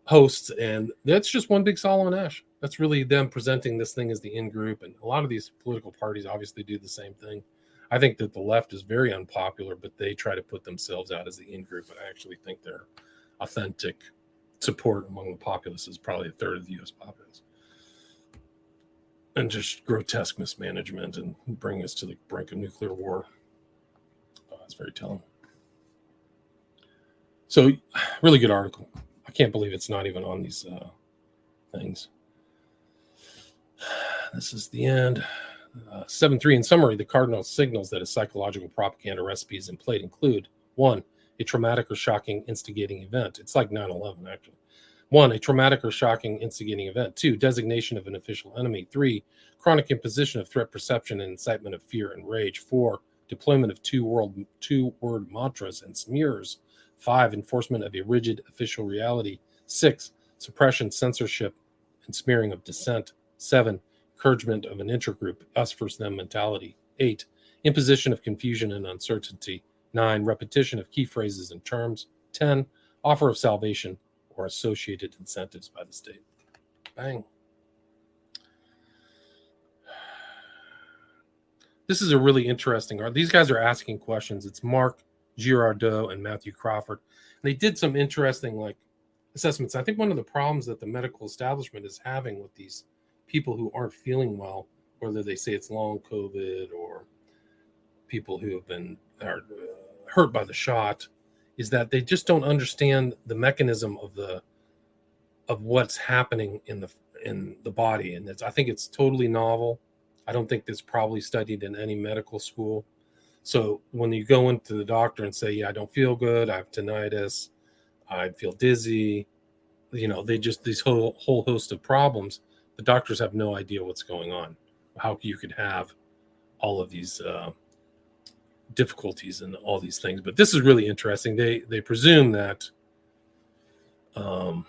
hosts, and that's just one big Solomon Asch. That's really them presenting this thing as the in-group, and a lot of these political parties obviously do the same thing. I think that the left is very unpopular, but they try to put themselves out as the in-group, but I actually think their authentic support among the populace is probably a third of the U.S. populace. And just grotesque mismanagement and bring us to the brink of nuclear war. It's very telling. So, really good article. I can't believe it's not even on these things. This is the end. 7.3 in summary, the cardinal signals that a psychological propaganda recipe is in play include 1, a traumatic or shocking instigating event. It's like 9/11, actually. 1, a traumatic or shocking instigating event. 2, designation of an official enemy. 3, chronic imposition of threat perception and incitement of fear and rage. 4, deployment of two-word mantras and smears. 5, enforcement of a rigid official reality. 6, suppression, censorship, and smearing of dissent. 7, encouragement of an intergroup, us versus them mentality. 8, imposition of confusion and uncertainty. 9, repetition of key phrases and terms. 10, offer of salvation or associated incentives by the state. Bang. This is a really interesting. These guys are asking questions. It's Mark Girardeau and Matthew Crawford. And they did some interesting assessments. I think one of the problems that the medical establishment is having with these people who aren't feeling well, whether they say it's long COVID or people who have been hurt by the shot, is that they just don't understand the mechanism of what's happening in the body. And I think it's totally novel. I don't think it's probably studied in any medical school. So when you go into the doctor and say, I don't feel good, I have tinnitus, I feel dizzy, they just, these whole host of problems, the doctors have no idea what's going on, how you could have all of these difficulties and all these things. But this is really interesting. They presume that the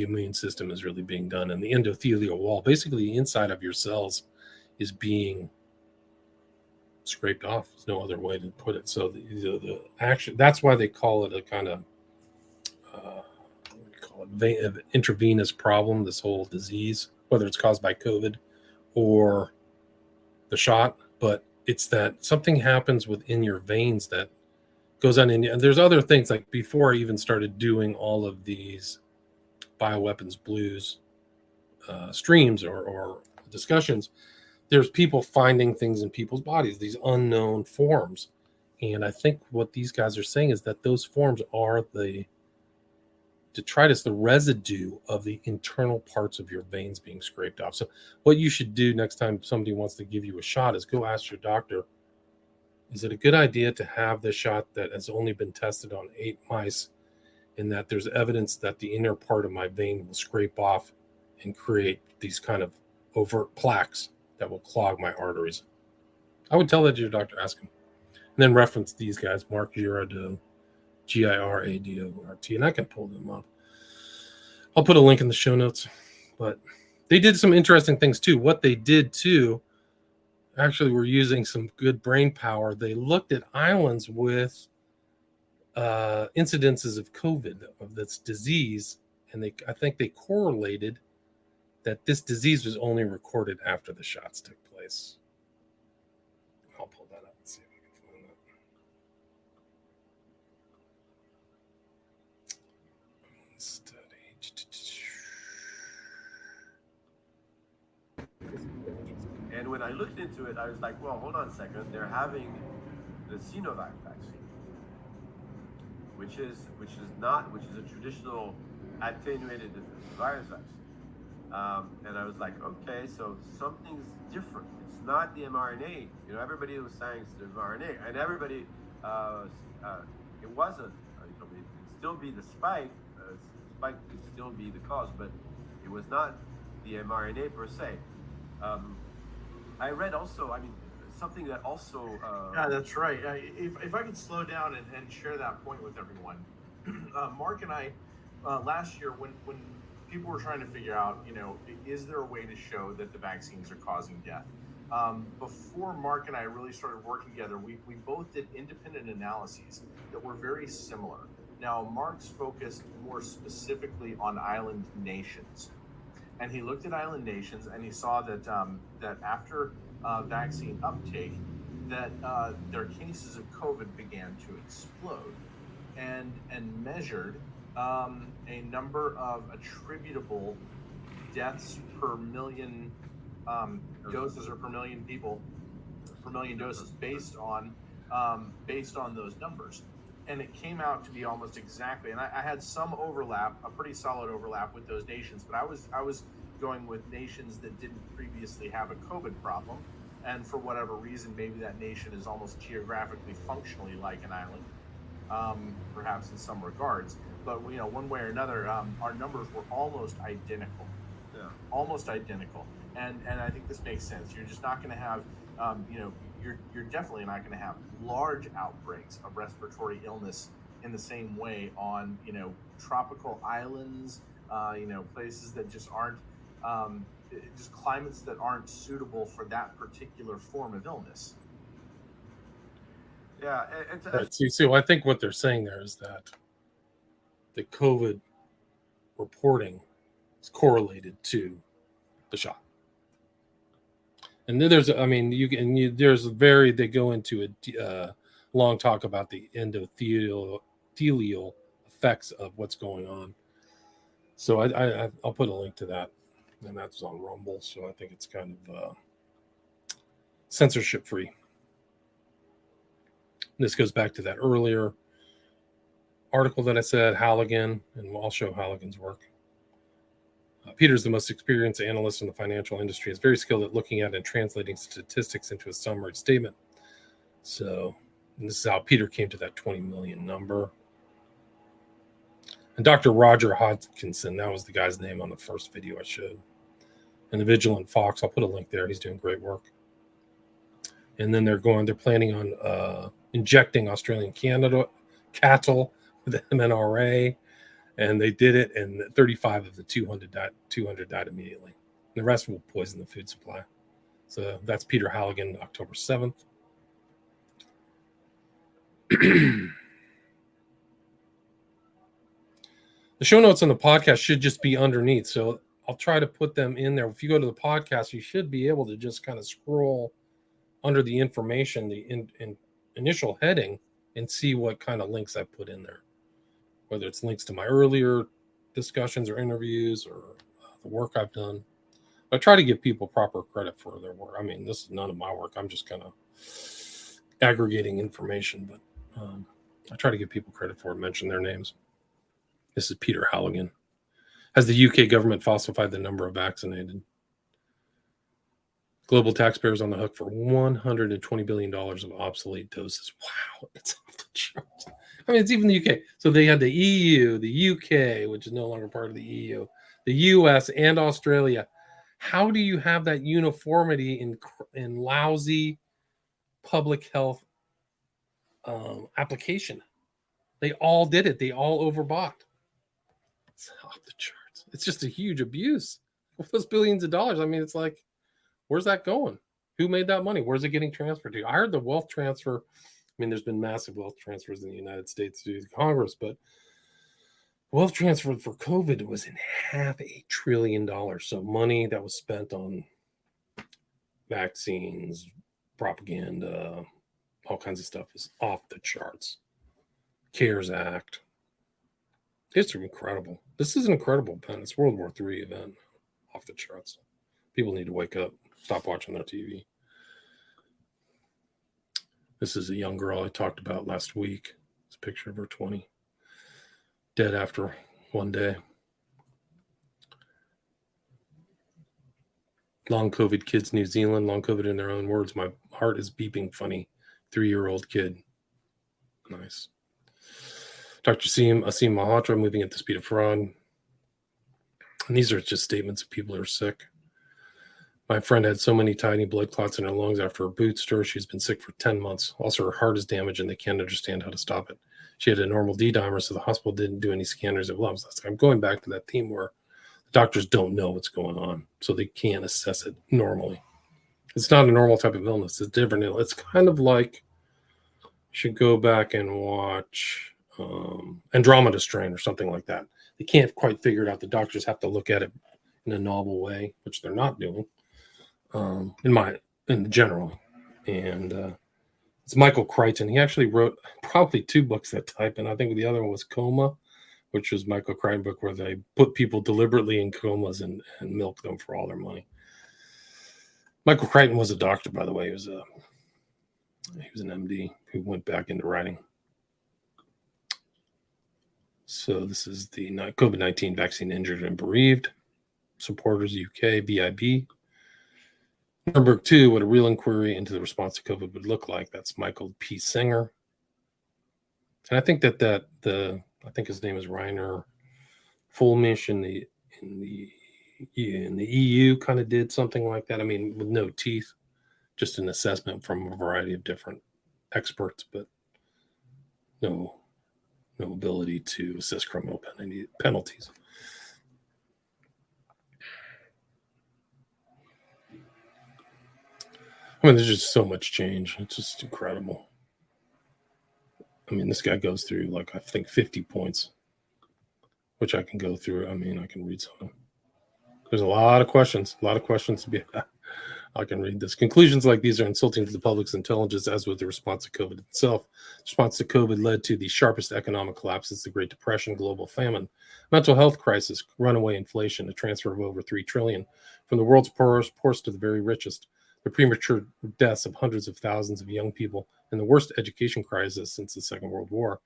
immune system is really being done, and the endothelial wall, basically the inside of your cells, is being scraped off. There's no other way to put it. So the action, that's why they call it a kind of intravenous problem, this whole disease, whether it's caused by COVID or the shot. But it's that something happens within your veins that goes on. And there's other things, like before I even started doing all of these bioweapons blues streams or discussions, there's people finding things in people's bodies, these unknown forms. And I think what these guys are saying is that those forms are the detritus, the residue of the internal parts of your veins being scraped off. So what you should do next time somebody wants to give you a shot is go ask your doctor, is it a good idea to have this shot that has only been tested on 8 mice, and that there's evidence that the inner part of my vein will scrape off and create these kind of overt plaques that will clog my arteries? I would tell that to your doctor, ask him. And then reference these guys, Mark Girardeau, Giradort, and I can pull them up. I'll put a link in the show notes. But they did some interesting things too. What they did too, actually, were using some good brain power. They looked at islands with incidences of COVID, of this disease, and I think they correlated that this disease was only recorded after the shots took place. I'll pull that up and see if I can find that. Study. And when I looked into it, I was like, well, hold on a second. They're having the Sinovac vaccine, which is a traditional attenuated virus vaccine. And I was like, okay, so something's different. It's not the mRNA. You know, everybody was saying it's the mRNA, and everybody, it wasn't. It could still be the spike. Spike could still be the cause, but it was not the mRNA per se. I read also, I mean, something that also... yeah, that's right. If I could slow down and share that point with everyone. Mark and I, last year, when people were trying to figure out, you know, is there a way to show that the vaccines are causing death? Before Mark and I really started working together, we both did independent analyses that were very similar. Now, Mark's focused more specifically on island nations. And he looked at island nations and he saw that that after vaccine uptake, that their cases of COVID began to explode, and measured a number of attributable deaths per million doses, or per million people, per million doses, based on those numbers. And it came out to be almost exactly, and I had some overlap, a pretty solid overlap with those nations, but I was going with nations that didn't previously have a COVID problem, and for whatever reason, maybe that nation is almost geographically, functionally like an island, perhaps in some regards. But you know, one way or another, our numbers were almost identical. Yeah. Almost identical, and I think this makes sense. You're just not going to have, you know, you're definitely not going to have large outbreaks of respiratory illness in the same way on, you know, tropical islands, you know, places that just aren't, just climates that aren't suitable for that particular form of illness. Yeah. Right. So I think what they're saying there is that the COVID reporting is correlated to the shot. And then there's, I mean, they go into a long talk about the endothelial effects of what's going on. So I'll put a link to that, and that's on Rumble. So I think it's kind of censorship free. This goes back to that earlier article that I said, Halligan, and I'll show Halligan's work. Peter's the most experienced analyst in the financial industry. He's very skilled at looking at and translating statistics into a summary statement. So this is how Peter came to that 20 million number. And Dr. Roger Hodgkinson, that was the guy's name on the first video I showed. And the Vigilant Fox, I'll put a link there. He's doing great work. And then they're planning on injecting Australian cattle with MNRA. And they did it, and 35 of the 200 died immediately. The rest will poison the food supply. So that's Peter Halligan, October 7th. The show notes on the podcast should just be underneath. So I'll try to put them in there. If you go to the podcast, you should be able to just kind of scroll under the information, the initial heading, and see what kind of links I put in there, whether it's links to my earlier discussions or interviews or the work I've done. I try to give people proper credit for their work. I mean, this is none of my work. I'm just kind of aggregating information, but I try to give people credit for it, mention their names. This is Peter Halligan. Has the UK government falsified the number of vaccinated? Global taxpayers on the hook for $120 billion of obsolete doses. Wow, it's off the charts. I mean, it's even the UK. So they had the EU, the UK, which is no longer part of the EU, the US, and Australia. How do you have that uniformity in lousy public health application? They all did it. They all overbought. It's off the charts. It's just a huge abuse. With those billions of dollars, I mean, it's like, where's that going? Who made that money? Where's it getting transferred to? I heard the wealth transfer. I mean, there's been massive wealth transfers in the United States to Congress, but wealth transfer for COVID was in $500 billion. So money that was spent on vaccines, propaganda, all kinds of stuff is off the charts. CARES Act. It's incredible. This is an incredible event. It's World War III event. Off the charts. People need to wake up. Stop watching their TV. This is a young girl I talked about last week. It's a picture of her 20. Dead after one day. Long COVID kids, New Zealand. Long COVID in their own words. My heart is beeping funny. 3-year-old kid. Nice. Dr. Asim Malhotra, moving at the speed of fraud. And these are just statements of people who are sick. My friend had so many tiny blood clots in her lungs after a booster. She's been sick for 10 months. Also, her heart is damaged and they can't understand how to stop it. She had a normal D-dimer, so the hospital didn't do any scanners of lungs. I'm going back to that theme where the doctors don't know what's going on, so they can't assess it normally. It's not a normal type of illness. It's different. It's kind of like you should go back and watch Andromeda Strain or something like that. They can't quite figure it out. The doctors have to look at it in a novel way, which they're not doing. In general, and it's Michael Crichton. He actually wrote probably 2 books that type, and I think the other one was Coma, which was Michael Crichton book where they put people deliberately in comas and milk them for all their money. Michael Crichton was a doctor, by the way. He was an MD who went back into writing. So this is the COVID-19 vaccine injured and bereaved supporters UK BIB. Number 2, what a real inquiry into the response to COVID would look like. That's Michael P. Singer. And I think I think his name is Rainer Fulmish in the EU kind of did something like that. I mean, with no teeth, just an assessment from a variety of different experts, but no ability to assess criminal penalties. I mean, there's just so much change. It's just incredible. I mean, this guy goes through, like, I think 50 points, which I can go through. I mean, I can read some. There's a lot of questions to be had. I can read this. Conclusions like these are insulting to the public's intelligence, as with the response to COVID itself. The response to COVID led to the sharpest economic collapse since the Great Depression, global famine, mental health crisis, runaway inflation, a transfer of over $3 trillion from the world's poorest to the very richest, the premature deaths of hundreds of thousands of young people, and the worst education crisis since the Second World War.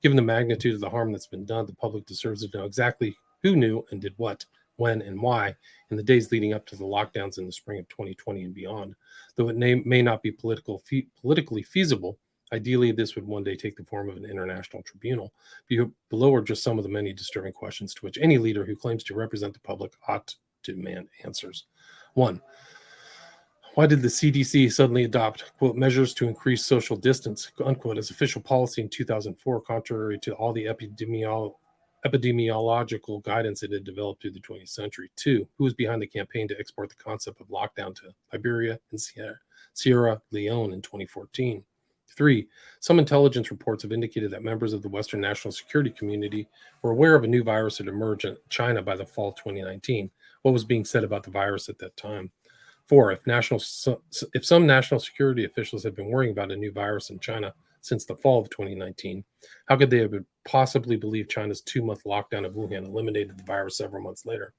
Given the magnitude of the harm that's been done, the public deserves to know exactly who knew and did what, when, and why in the days leading up to the lockdowns in the spring of 2020 and beyond. Though it may not be politically feasible, ideally this would one day take the form of an international tribunal. Below are just some of the many disturbing questions to which any leader who claims to represent the public ought to demand answers. 1. Why did the CDC suddenly adopt, quote, measures to increase social distance, unquote, as official policy in 2004, contrary to all the epidemiological guidance it had developed through the 20th century? 2, who was behind the campaign to export the concept of lockdown to Liberia and Sierra Leone in 2014? 3, some intelligence reports have indicated that members of the Western national security community were aware of a new virus that emerged in China by the fall of 2019. What was being said about the virus at that time? 4. If some national security officials have been worrying about a new virus in China since the fall of 2019, how could they have possibly believed China's 2-month lockdown of Wuhan eliminated the virus several months later?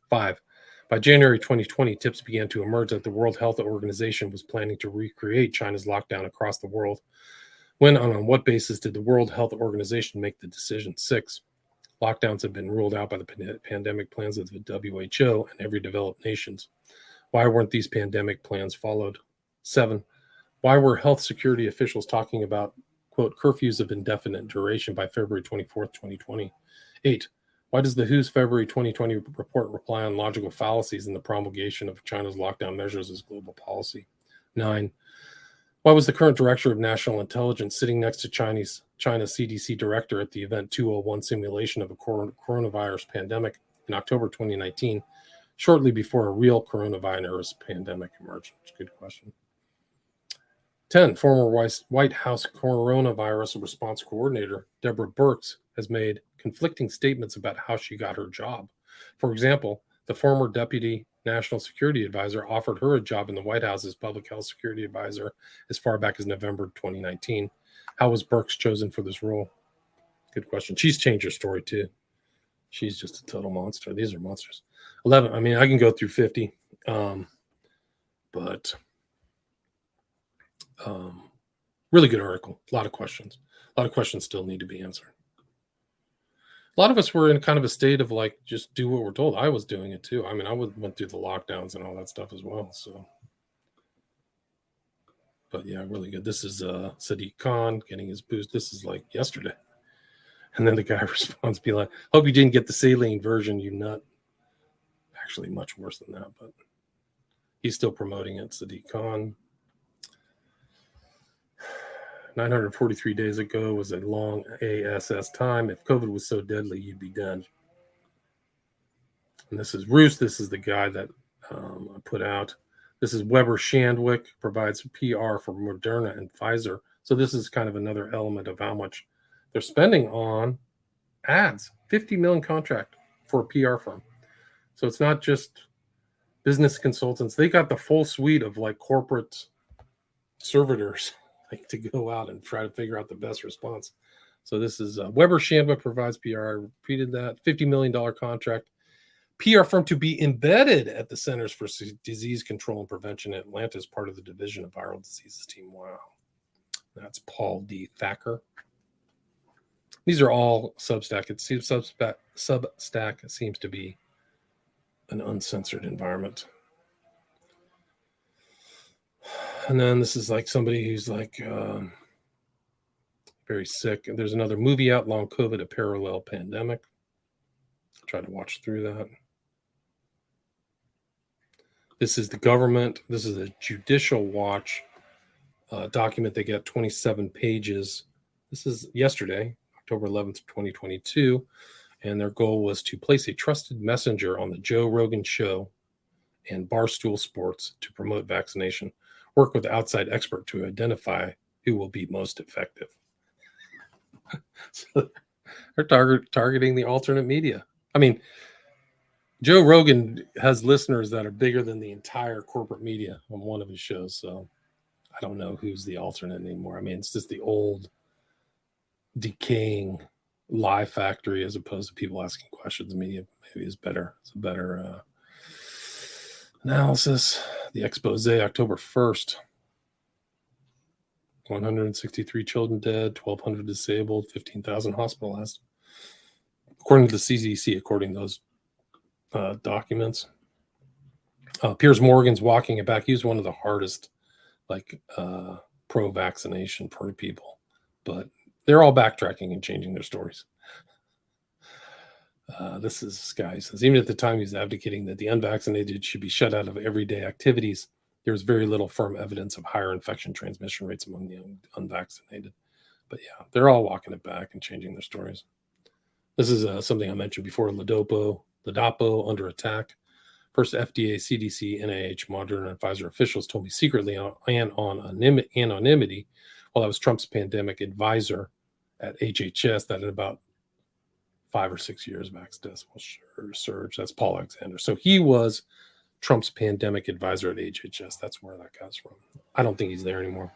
5. By January 2020, tips began to emerge that the World Health Organization was planning to recreate China's lockdown across the world. When and on what basis did the World Health Organization make the decision? 6. Lockdowns have been ruled out by the pandemic plans of the WHO and every developed nations. Why weren't these pandemic plans followed? 7. Why were health security officials talking about, quote, curfews of indefinite duration by February 24th, 2020? 8. Why does the WHO's February 2020 report rely on logical fallacies in the promulgation of China's lockdown measures as global policy? 9. Why was the current director of national intelligence sitting next to China's CDC director at the Event 201 simulation of a coronavirus pandemic in October 2019, shortly before a real coronavirus pandemic emerged? That's a good question. 10. Former White House coronavirus response coordinator Deborah Birx has made conflicting statements about how she got her job. For example, the former deputy national security advisor offered her a job in the White House's public health security advisor as far back as November 2019. How was Birx chosen for this role? Good question. She's changed her story too. She's just a total monster. These are monsters. 11. I mean, I can go through 50, but really good article. A lot of questions. A lot of questions still need to be answered. A lot of us were in kind of a state of like, just do what we're told. I was doing it too. I mean, I went through the lockdowns and all that stuff as well. So, but yeah, really good. This is Sadiq Khan getting his boost. This is like yesterday. And then the guy responds, be like, hope you didn't get the saline version, you nut. Actually, much worse than that, but he's still promoting it. Sadiq Khan. 943 days ago was a long ASS time. If COVID was so deadly, you'd be done. And this is Roos. This is the guy that I put out. This is Weber Shandwick, provides PR for Moderna and Pfizer. So this is kind of another element of how much they're spending on ads. 50 million contract for a PR firm. So it's not just business consultants. They got the full suite of like corporate servitors like to go out and try to figure out the best response. So this is Weber Shandwick provides PR. I repeated that. $50 million contract. PR firm to be embedded at the Centers for Disease Control and Prevention in Atlanta as part of the Division of Viral Diseases team. Wow. That's Paul D. Thacker. These are all Substack. It seems Substack seems to be an uncensored environment. And then this is like somebody who's like very sick. And there's another movie out, Long COVID, a Parallel Pandemic. I'll try to watch through that. This is the government. This is a Judicial Watch document. They got 27 pages. This is yesterday, October 11th, 2022. And their goal was to place a trusted messenger on the Joe Rogan Show and Barstool Sports to promote vaccination. Work with outside expert to identify who will be most effective. So they're targeting the alternate media. I mean, Joe Rogan has listeners that are bigger than the entire corporate media on one of his shows. So I don't know who's the alternate anymore. I mean, it's just the old decaying lie factory as opposed to people asking questions. The media maybe is better. It's a better analysis. The expose, October 1st. 163 children dead, 1,200 disabled, 15,000 hospitalized. According to the CDC, according to those documents. Piers Morgan's walking it back. He was one of the hardest, pro-vaccination people. But they're all backtracking and changing their stories. This guy says, even at the time he's advocating that the unvaccinated should be shut out of everyday activities, there's very little firm evidence of higher infection transmission rates among the unvaccinated. But yeah, they're all walking it back and changing their stories. This is something I mentioned before, Ladapo under attack. First, FDA, CDC, NIH, Moderna, and Pfizer officials told me secretly and on anonymity while I was Trump's pandemic advisor at HHS that in about 5 or 6 years, vax deaths will surge. That's Paul Alexander. So he was Trump's pandemic advisor at HHS. That's where that guy's from. I don't think he's there anymore.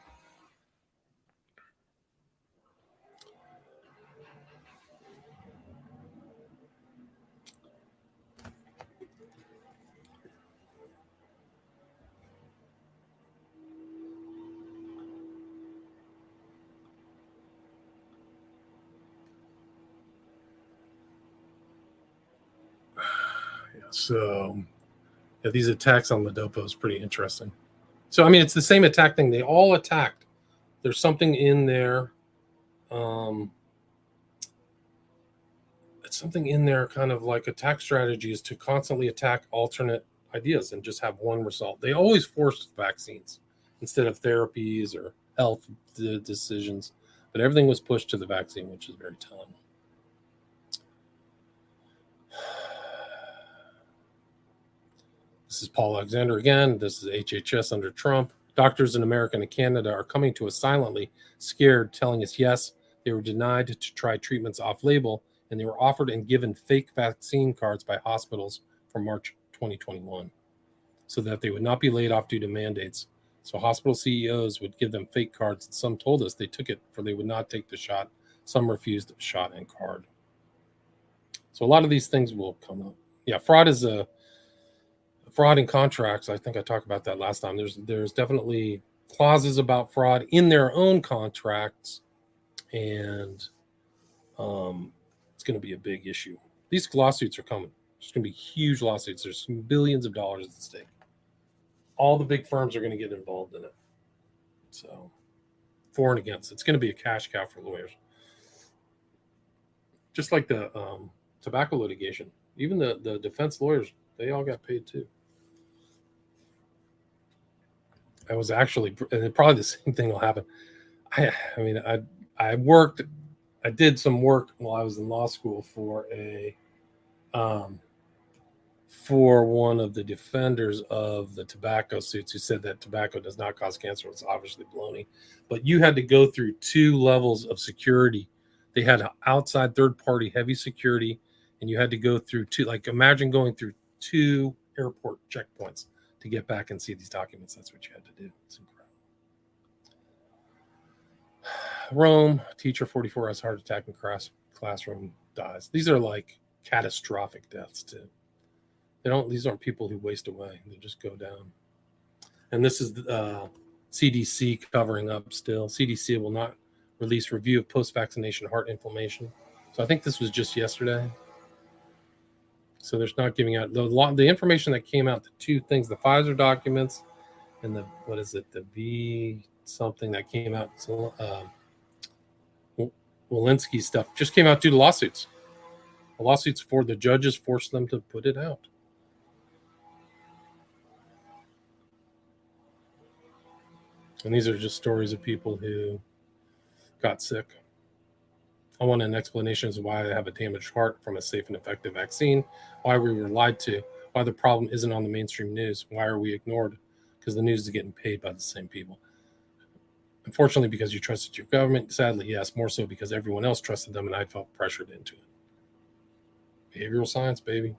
So, yeah, these attacks on Ledopo is pretty interesting. So, I mean, it's the same attack thing. They all attacked. There's something in there. It's something in there, kind of like attack strategies to constantly attack alternate ideas and just have one result. They always forced vaccines instead of therapies or health decisions, but everything was pushed to the vaccine, which is very telling. This is Paul Alexander again. This is HHS under Trump. Doctors in America and Canada are coming to us silently, scared, telling us yes, they were denied to try treatments off-label, and they were offered and given fake vaccine cards by hospitals from March 2021 so that they would not be laid off due to mandates. So hospital CEOs would give them fake cards, and some told us they took it for they would not take the shot. Some refused the shot and card. So a lot of these things will come up. Yeah, fraud is a fraud in contracts. I think I talked about that last time. There's definitely clauses about fraud in their own contracts, and it's going to be a big issue. These lawsuits are coming. There's going to be huge lawsuits. There's billions of dollars at stake. All the big firms are going to get involved in it. So, for and against. It's going to be a cash cow for lawyers. Just like the tobacco litigation. Even the defense lawyers, they all got paid too. I was actually, and probably the same thing will happen. I did some work while I was in law school for one of the defenders of the tobacco suits who said that tobacco does not cause cancer. It's obviously baloney. But you had to go through 2 levels of security. They had outside third-party heavy security, and you had to go through 2, like imagine going through 2 airport checkpoints to get back and see these documents. That's what you had to do. It's incredible. Rome, teacher 44 has heart attack in classroom, dies. These are like catastrophic deaths too. These aren't people who waste away. They just go down. And this is CDC covering up still. CDC will not release review of post-vaccination heart inflammation. So I think this was just yesterday. So there's not giving out the information that came out, the 2 things, the Pfizer documents and the V something that came out. So, Walensky stuff just came out due to lawsuits. The lawsuits for the judges forced them to put it out. And these are just stories of people who got sick. I want an explanation as to why I have a damaged heart from a safe and effective vaccine, why we were lied to, why the problem isn't on the mainstream news, why are we ignored? Because the news is getting paid by the same people. Unfortunately, because you trusted your government, sadly, yes, more so because everyone else trusted them and I felt pressured into it. Behavioral science, baby.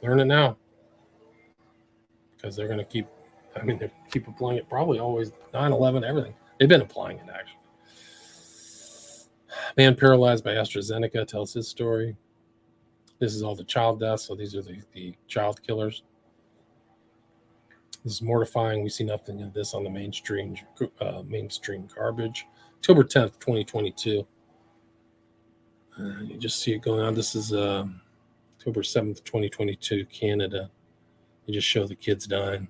Learn it now. Because they're going to keep applying it, probably always, 9/11, everything. They've been applying it, actually. Man paralyzed by AstraZeneca tells his story. This is all the child deaths, so these are the child killers. This is mortifying. We see nothing of this on the mainstream garbage. October 10th, 2022. You just see it going on. This is October 7th, 2022, Canada. You just show the kids dying.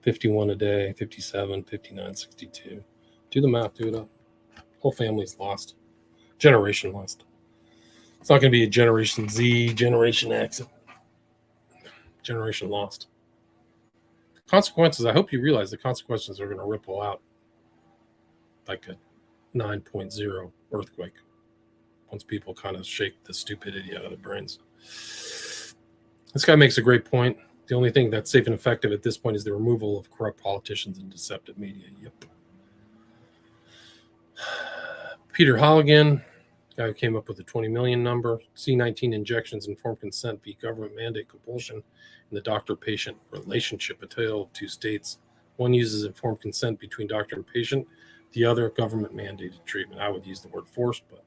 51 a day, 57, 59, 62. Do the math, do it up. Whole family's lost. Generation lost. It's not going to be a Generation Z, Generation X. Generation lost. Consequences, I hope you realize the consequences are going to ripple out like a 9.0 earthquake once people kind of shake the stupidity out of their brains. This guy makes a great point. The only thing that's safe and effective at this point is the removal of corrupt politicians and deceptive media. Yep. Peter Halligan, Guy who came up with the 20 million number. C19 injections, informed consent via government mandate compulsion in the doctor-patient relationship, a tale of two states. One uses informed consent between doctor and patient, the other government mandated treatment. I would use the word forced, but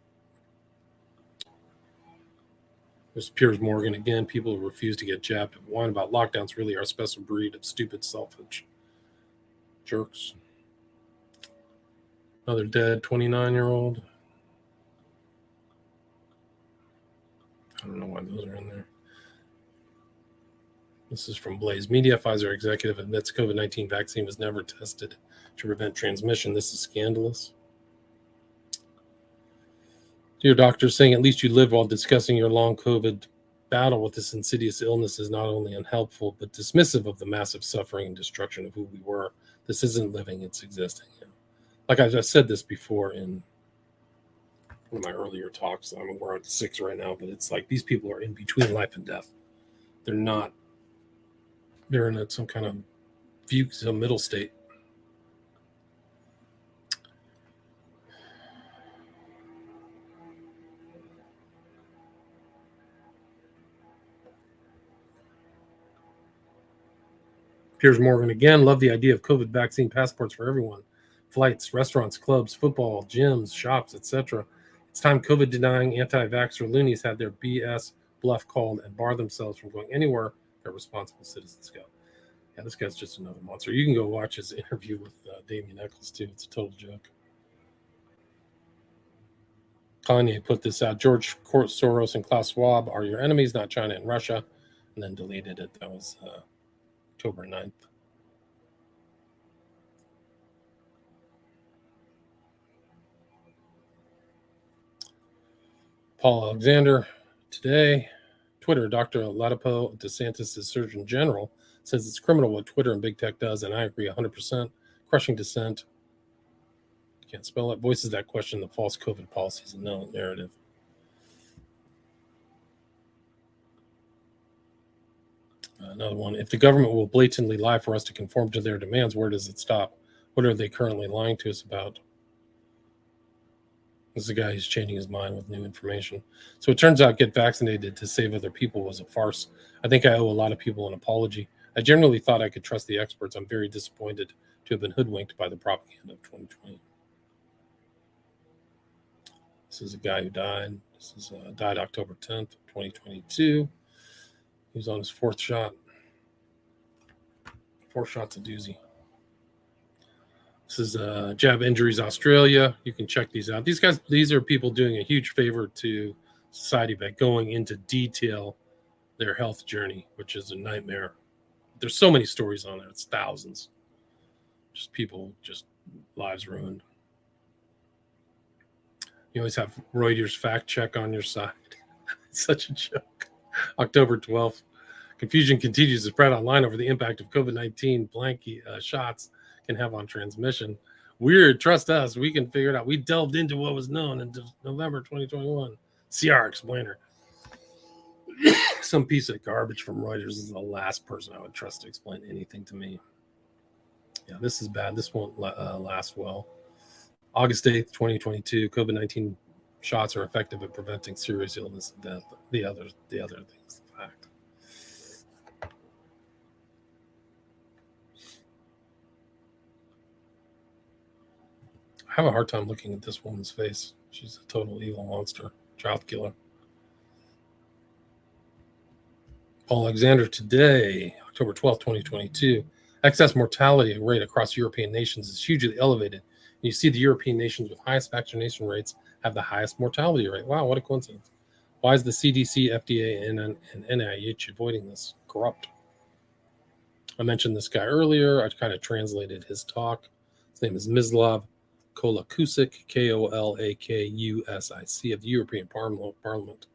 there's Piers Morgan again. People who refuse to get jabbed and whine about lockdowns really are a special breed of stupid, selfish jerks. Another dead 29-year-old. I don't know why those are in there. This is from Blaze Media. Pfizer executive admits COVID-19 vaccine was never tested to prevent transmission. This is scandalous. Dear doctor, saying at least you live while discussing your long COVID battle with this insidious illness is not only unhelpful, but dismissive of the massive suffering and destruction of who we were. This isn't living, it's existing. Like I've said this before in one of my earlier talks. We're at 6 right now, but it's like these people are in between life and death. They're not. They're in some kind of some middle state. Piers Morgan again. Love the idea of COVID vaccine passports for everyone. Flights, restaurants, clubs, football, gyms, shops, etc. It's time COVID-denying anti-vaxxer loonies had their BS bluff called and bar themselves from going anywhere their responsible citizens go. Yeah, this guy's just another monster. You can go watch his interview with Damien Eccles, too. It's a total joke. Kanye put this out. George Soros and Klaus Schwab are your enemies, not China and Russia. And then deleted it. That was October 9th. Paul Alexander today. Twitter, Dr. Latipo DeSantis' Surgeon General, says it's criminal what Twitter and big tech does, and I agree 100%. Crushing dissent. Can't spell it. Voices that question the false COVID policies and no narrative. Another one. If the government will blatantly lie for us to conform to their demands, where does it stop? What are they currently lying to us about? This is a guy who's changing his mind with new information. So it turns out get vaccinated to save other people was a farce. I think I owe a lot of people an apology. I generally thought I could trust the experts. I'm very disappointed to have been hoodwinked by the propaganda of 2020. This is a guy who died. This is died October 10th, 2022. He was on his fourth shot. 4 shots a doozy. This is Jab Injuries Australia. You can check these out. These are people doing a huge favor to society by going into detail their health journey, which is a nightmare. There's so many stories on there. It's thousands. Just people, just lives ruined. You always have Reuters fact check on your side. It's such a joke. October 12th. Confusion continues to spread online over the impact of COVID-19 blanket shots can have on transmission. Weird. Trust us. We can figure it out. We delved into what was known in November 2021. CR explainer. Some piece of garbage from Reuters is the last person I would trust to explain anything to me. Yeah, this is bad. This won't last well. August 8th, 2022. COVID-19 shots are effective at preventing serious illness and death. The other thing is the fact. I have a hard time looking at this woman's face. She's a total evil monster, child killer. Paul Alexander today, October 12th, 2022. Excess mortality rate across European nations is hugely elevated. You see the European nations with highest vaccination rates have the highest mortality rate. Wow, what a coincidence. Why is the CDC, FDA, and NIH avoiding this? Corrupt. I mentioned this guy earlier. I kind of translated his talk. His name is Mislav Kolakusic, Kolakusic of the European Parliament.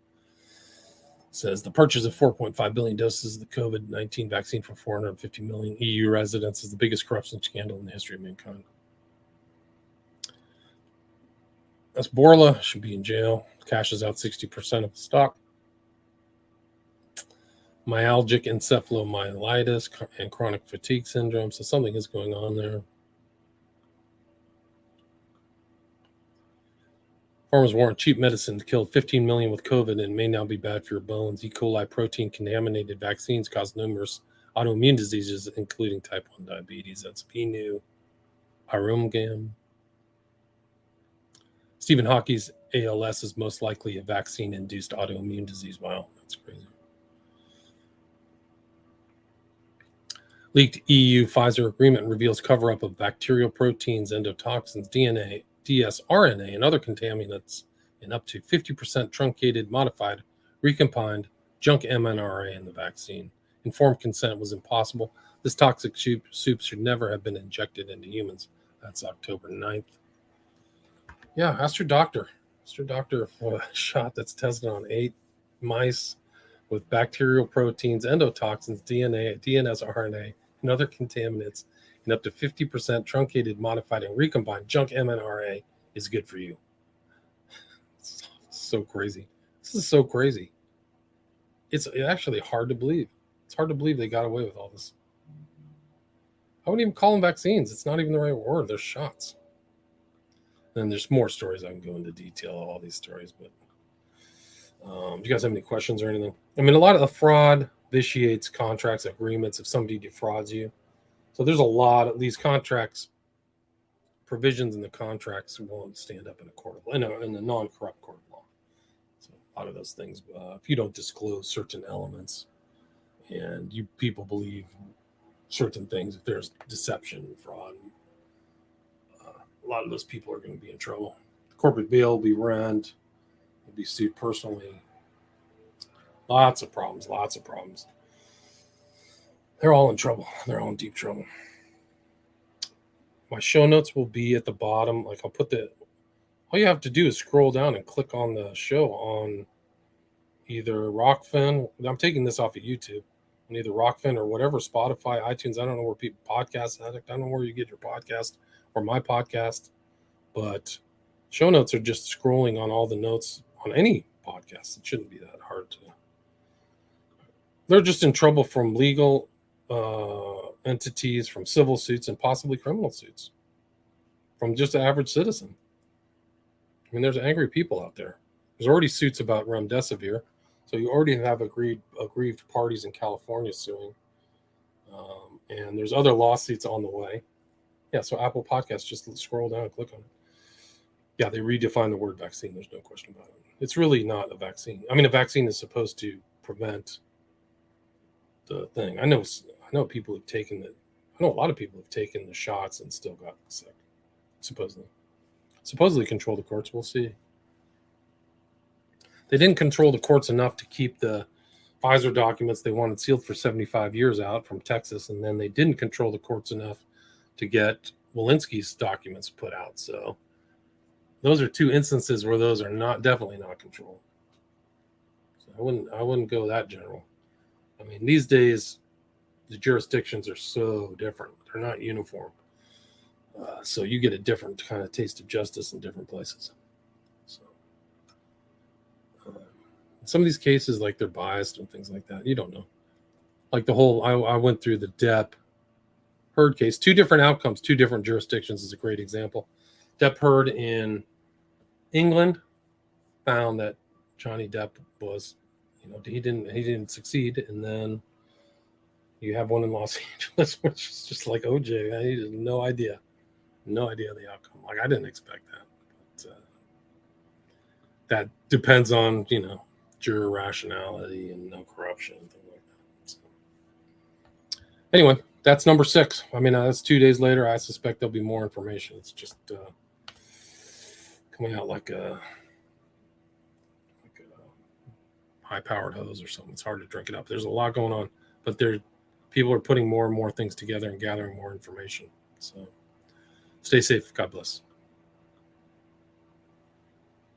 Says the purchase of 4.5 billion doses of the COVID-19 vaccine for 450 million EU residents is the biggest corruption scandal in the history of mankind. That's Borla, should be in jail. Cashes out 60% of the stock. Myalgic encephalomyelitis and chronic fatigue syndrome. So something is going on there. Farmers warrant cheap medicine killed 15 million with COVID and may now be bad for your bones. E. coli protein contaminated vaccines cause numerous autoimmune diseases, including type 1 diabetes. That's PNU. Arumgam. Stephen Hawking's ALS is most likely a vaccine-induced autoimmune disease. Wow, that's crazy. Leaked EU Pfizer agreement reveals cover-up of bacterial proteins, endotoxins, DNA, dsRNA, and other contaminants in up to 50% truncated, modified, recombined junk mRNA in the vaccine. Informed consent was impossible. This toxic soup should never have been injected into humans. That's October 9th. Yeah, ask your doctor. Ask your doctor for a shot that's tested on 8 mice with bacterial proteins, endotoxins, DNA, dsRNA, and other contaminants in up to 50% truncated, modified, and recombined junk mRNA is good for you. It's so crazy. This is so crazy. It's actually hard to believe. It's hard to believe they got away with all this. I wouldn't even call them vaccines. It's not even the right word. They're shots. And there's more stories. I can go into detail of all these stories, but do you guys have any questions or anything? I mean, a lot of the fraud vitiates contracts, agreements if somebody defrauds you. So there's a lot of these contracts, provisions in the contracts won't stand up in a court of law, in a non-corrupt court of law. So a lot of those things, if you don't disclose certain elements and you people believe certain things, if there's deception, fraud, a lot of those people are going to be in trouble. Corporate bail will be rent, will be sued personally. Lots of problems. They're all in trouble. They're all in deep trouble. My show notes will be at the bottom. Like I'll put all you have to do is scroll down and click on the show on either Rockfin. I'm taking this off of YouTube, on either Rockfin or whatever, Spotify, iTunes. I don't know where people podcast addict. I don't know where you get your podcast or my podcast, but show notes are just scrolling on all the notes on any podcast. It shouldn't be that hard to. They're just in trouble from legal entities, from civil suits, and possibly criminal suits from just an average citizen. I mean, there's angry people out there. There's already suits about remdesivir, so you already have aggrieved parties in California suing, and there's other lawsuits on the way. Yeah, so Apple Podcasts, just scroll down and click on it. Yeah, they redefine the word vaccine. There's no question about it. It's really not a vaccine. I mean, a vaccine is supposed to prevent the thing. I know people have taken it. I know a lot of people have taken the shots and still got sick. Supposedly control the courts. We'll see. They didn't control the courts enough to keep the Pfizer documents they wanted sealed for 75 years out from Texas, and then they didn't control the courts enough to get Walensky's documents put out. So those are two instances where those are definitely not controlled. So I wouldn't go that general. I mean, these days the jurisdictions are so different; they're not uniform. So you get a different kind of taste of justice in different places. So some of these cases, like they're biased and things like that, you don't know. Like the whole, I went through the Depp Heard case, 2 different outcomes, 2 different jurisdictions is a great example. Depp Heard in England found that Johnny Depp was, he didn't succeed, and then you have one in Los Angeles, which is just like OJ. He has no idea the outcome. Like I didn't expect that. But, that depends on juror rationality and no corruption and things like that. So, anyway, that's number 6. I mean, that's 2 days later. I suspect there'll be more information. It's just coming out like a high-powered hose or something. It's hard to drink it up. There's a lot going on, but people are putting more and more things together and gathering more information. So stay safe. God bless.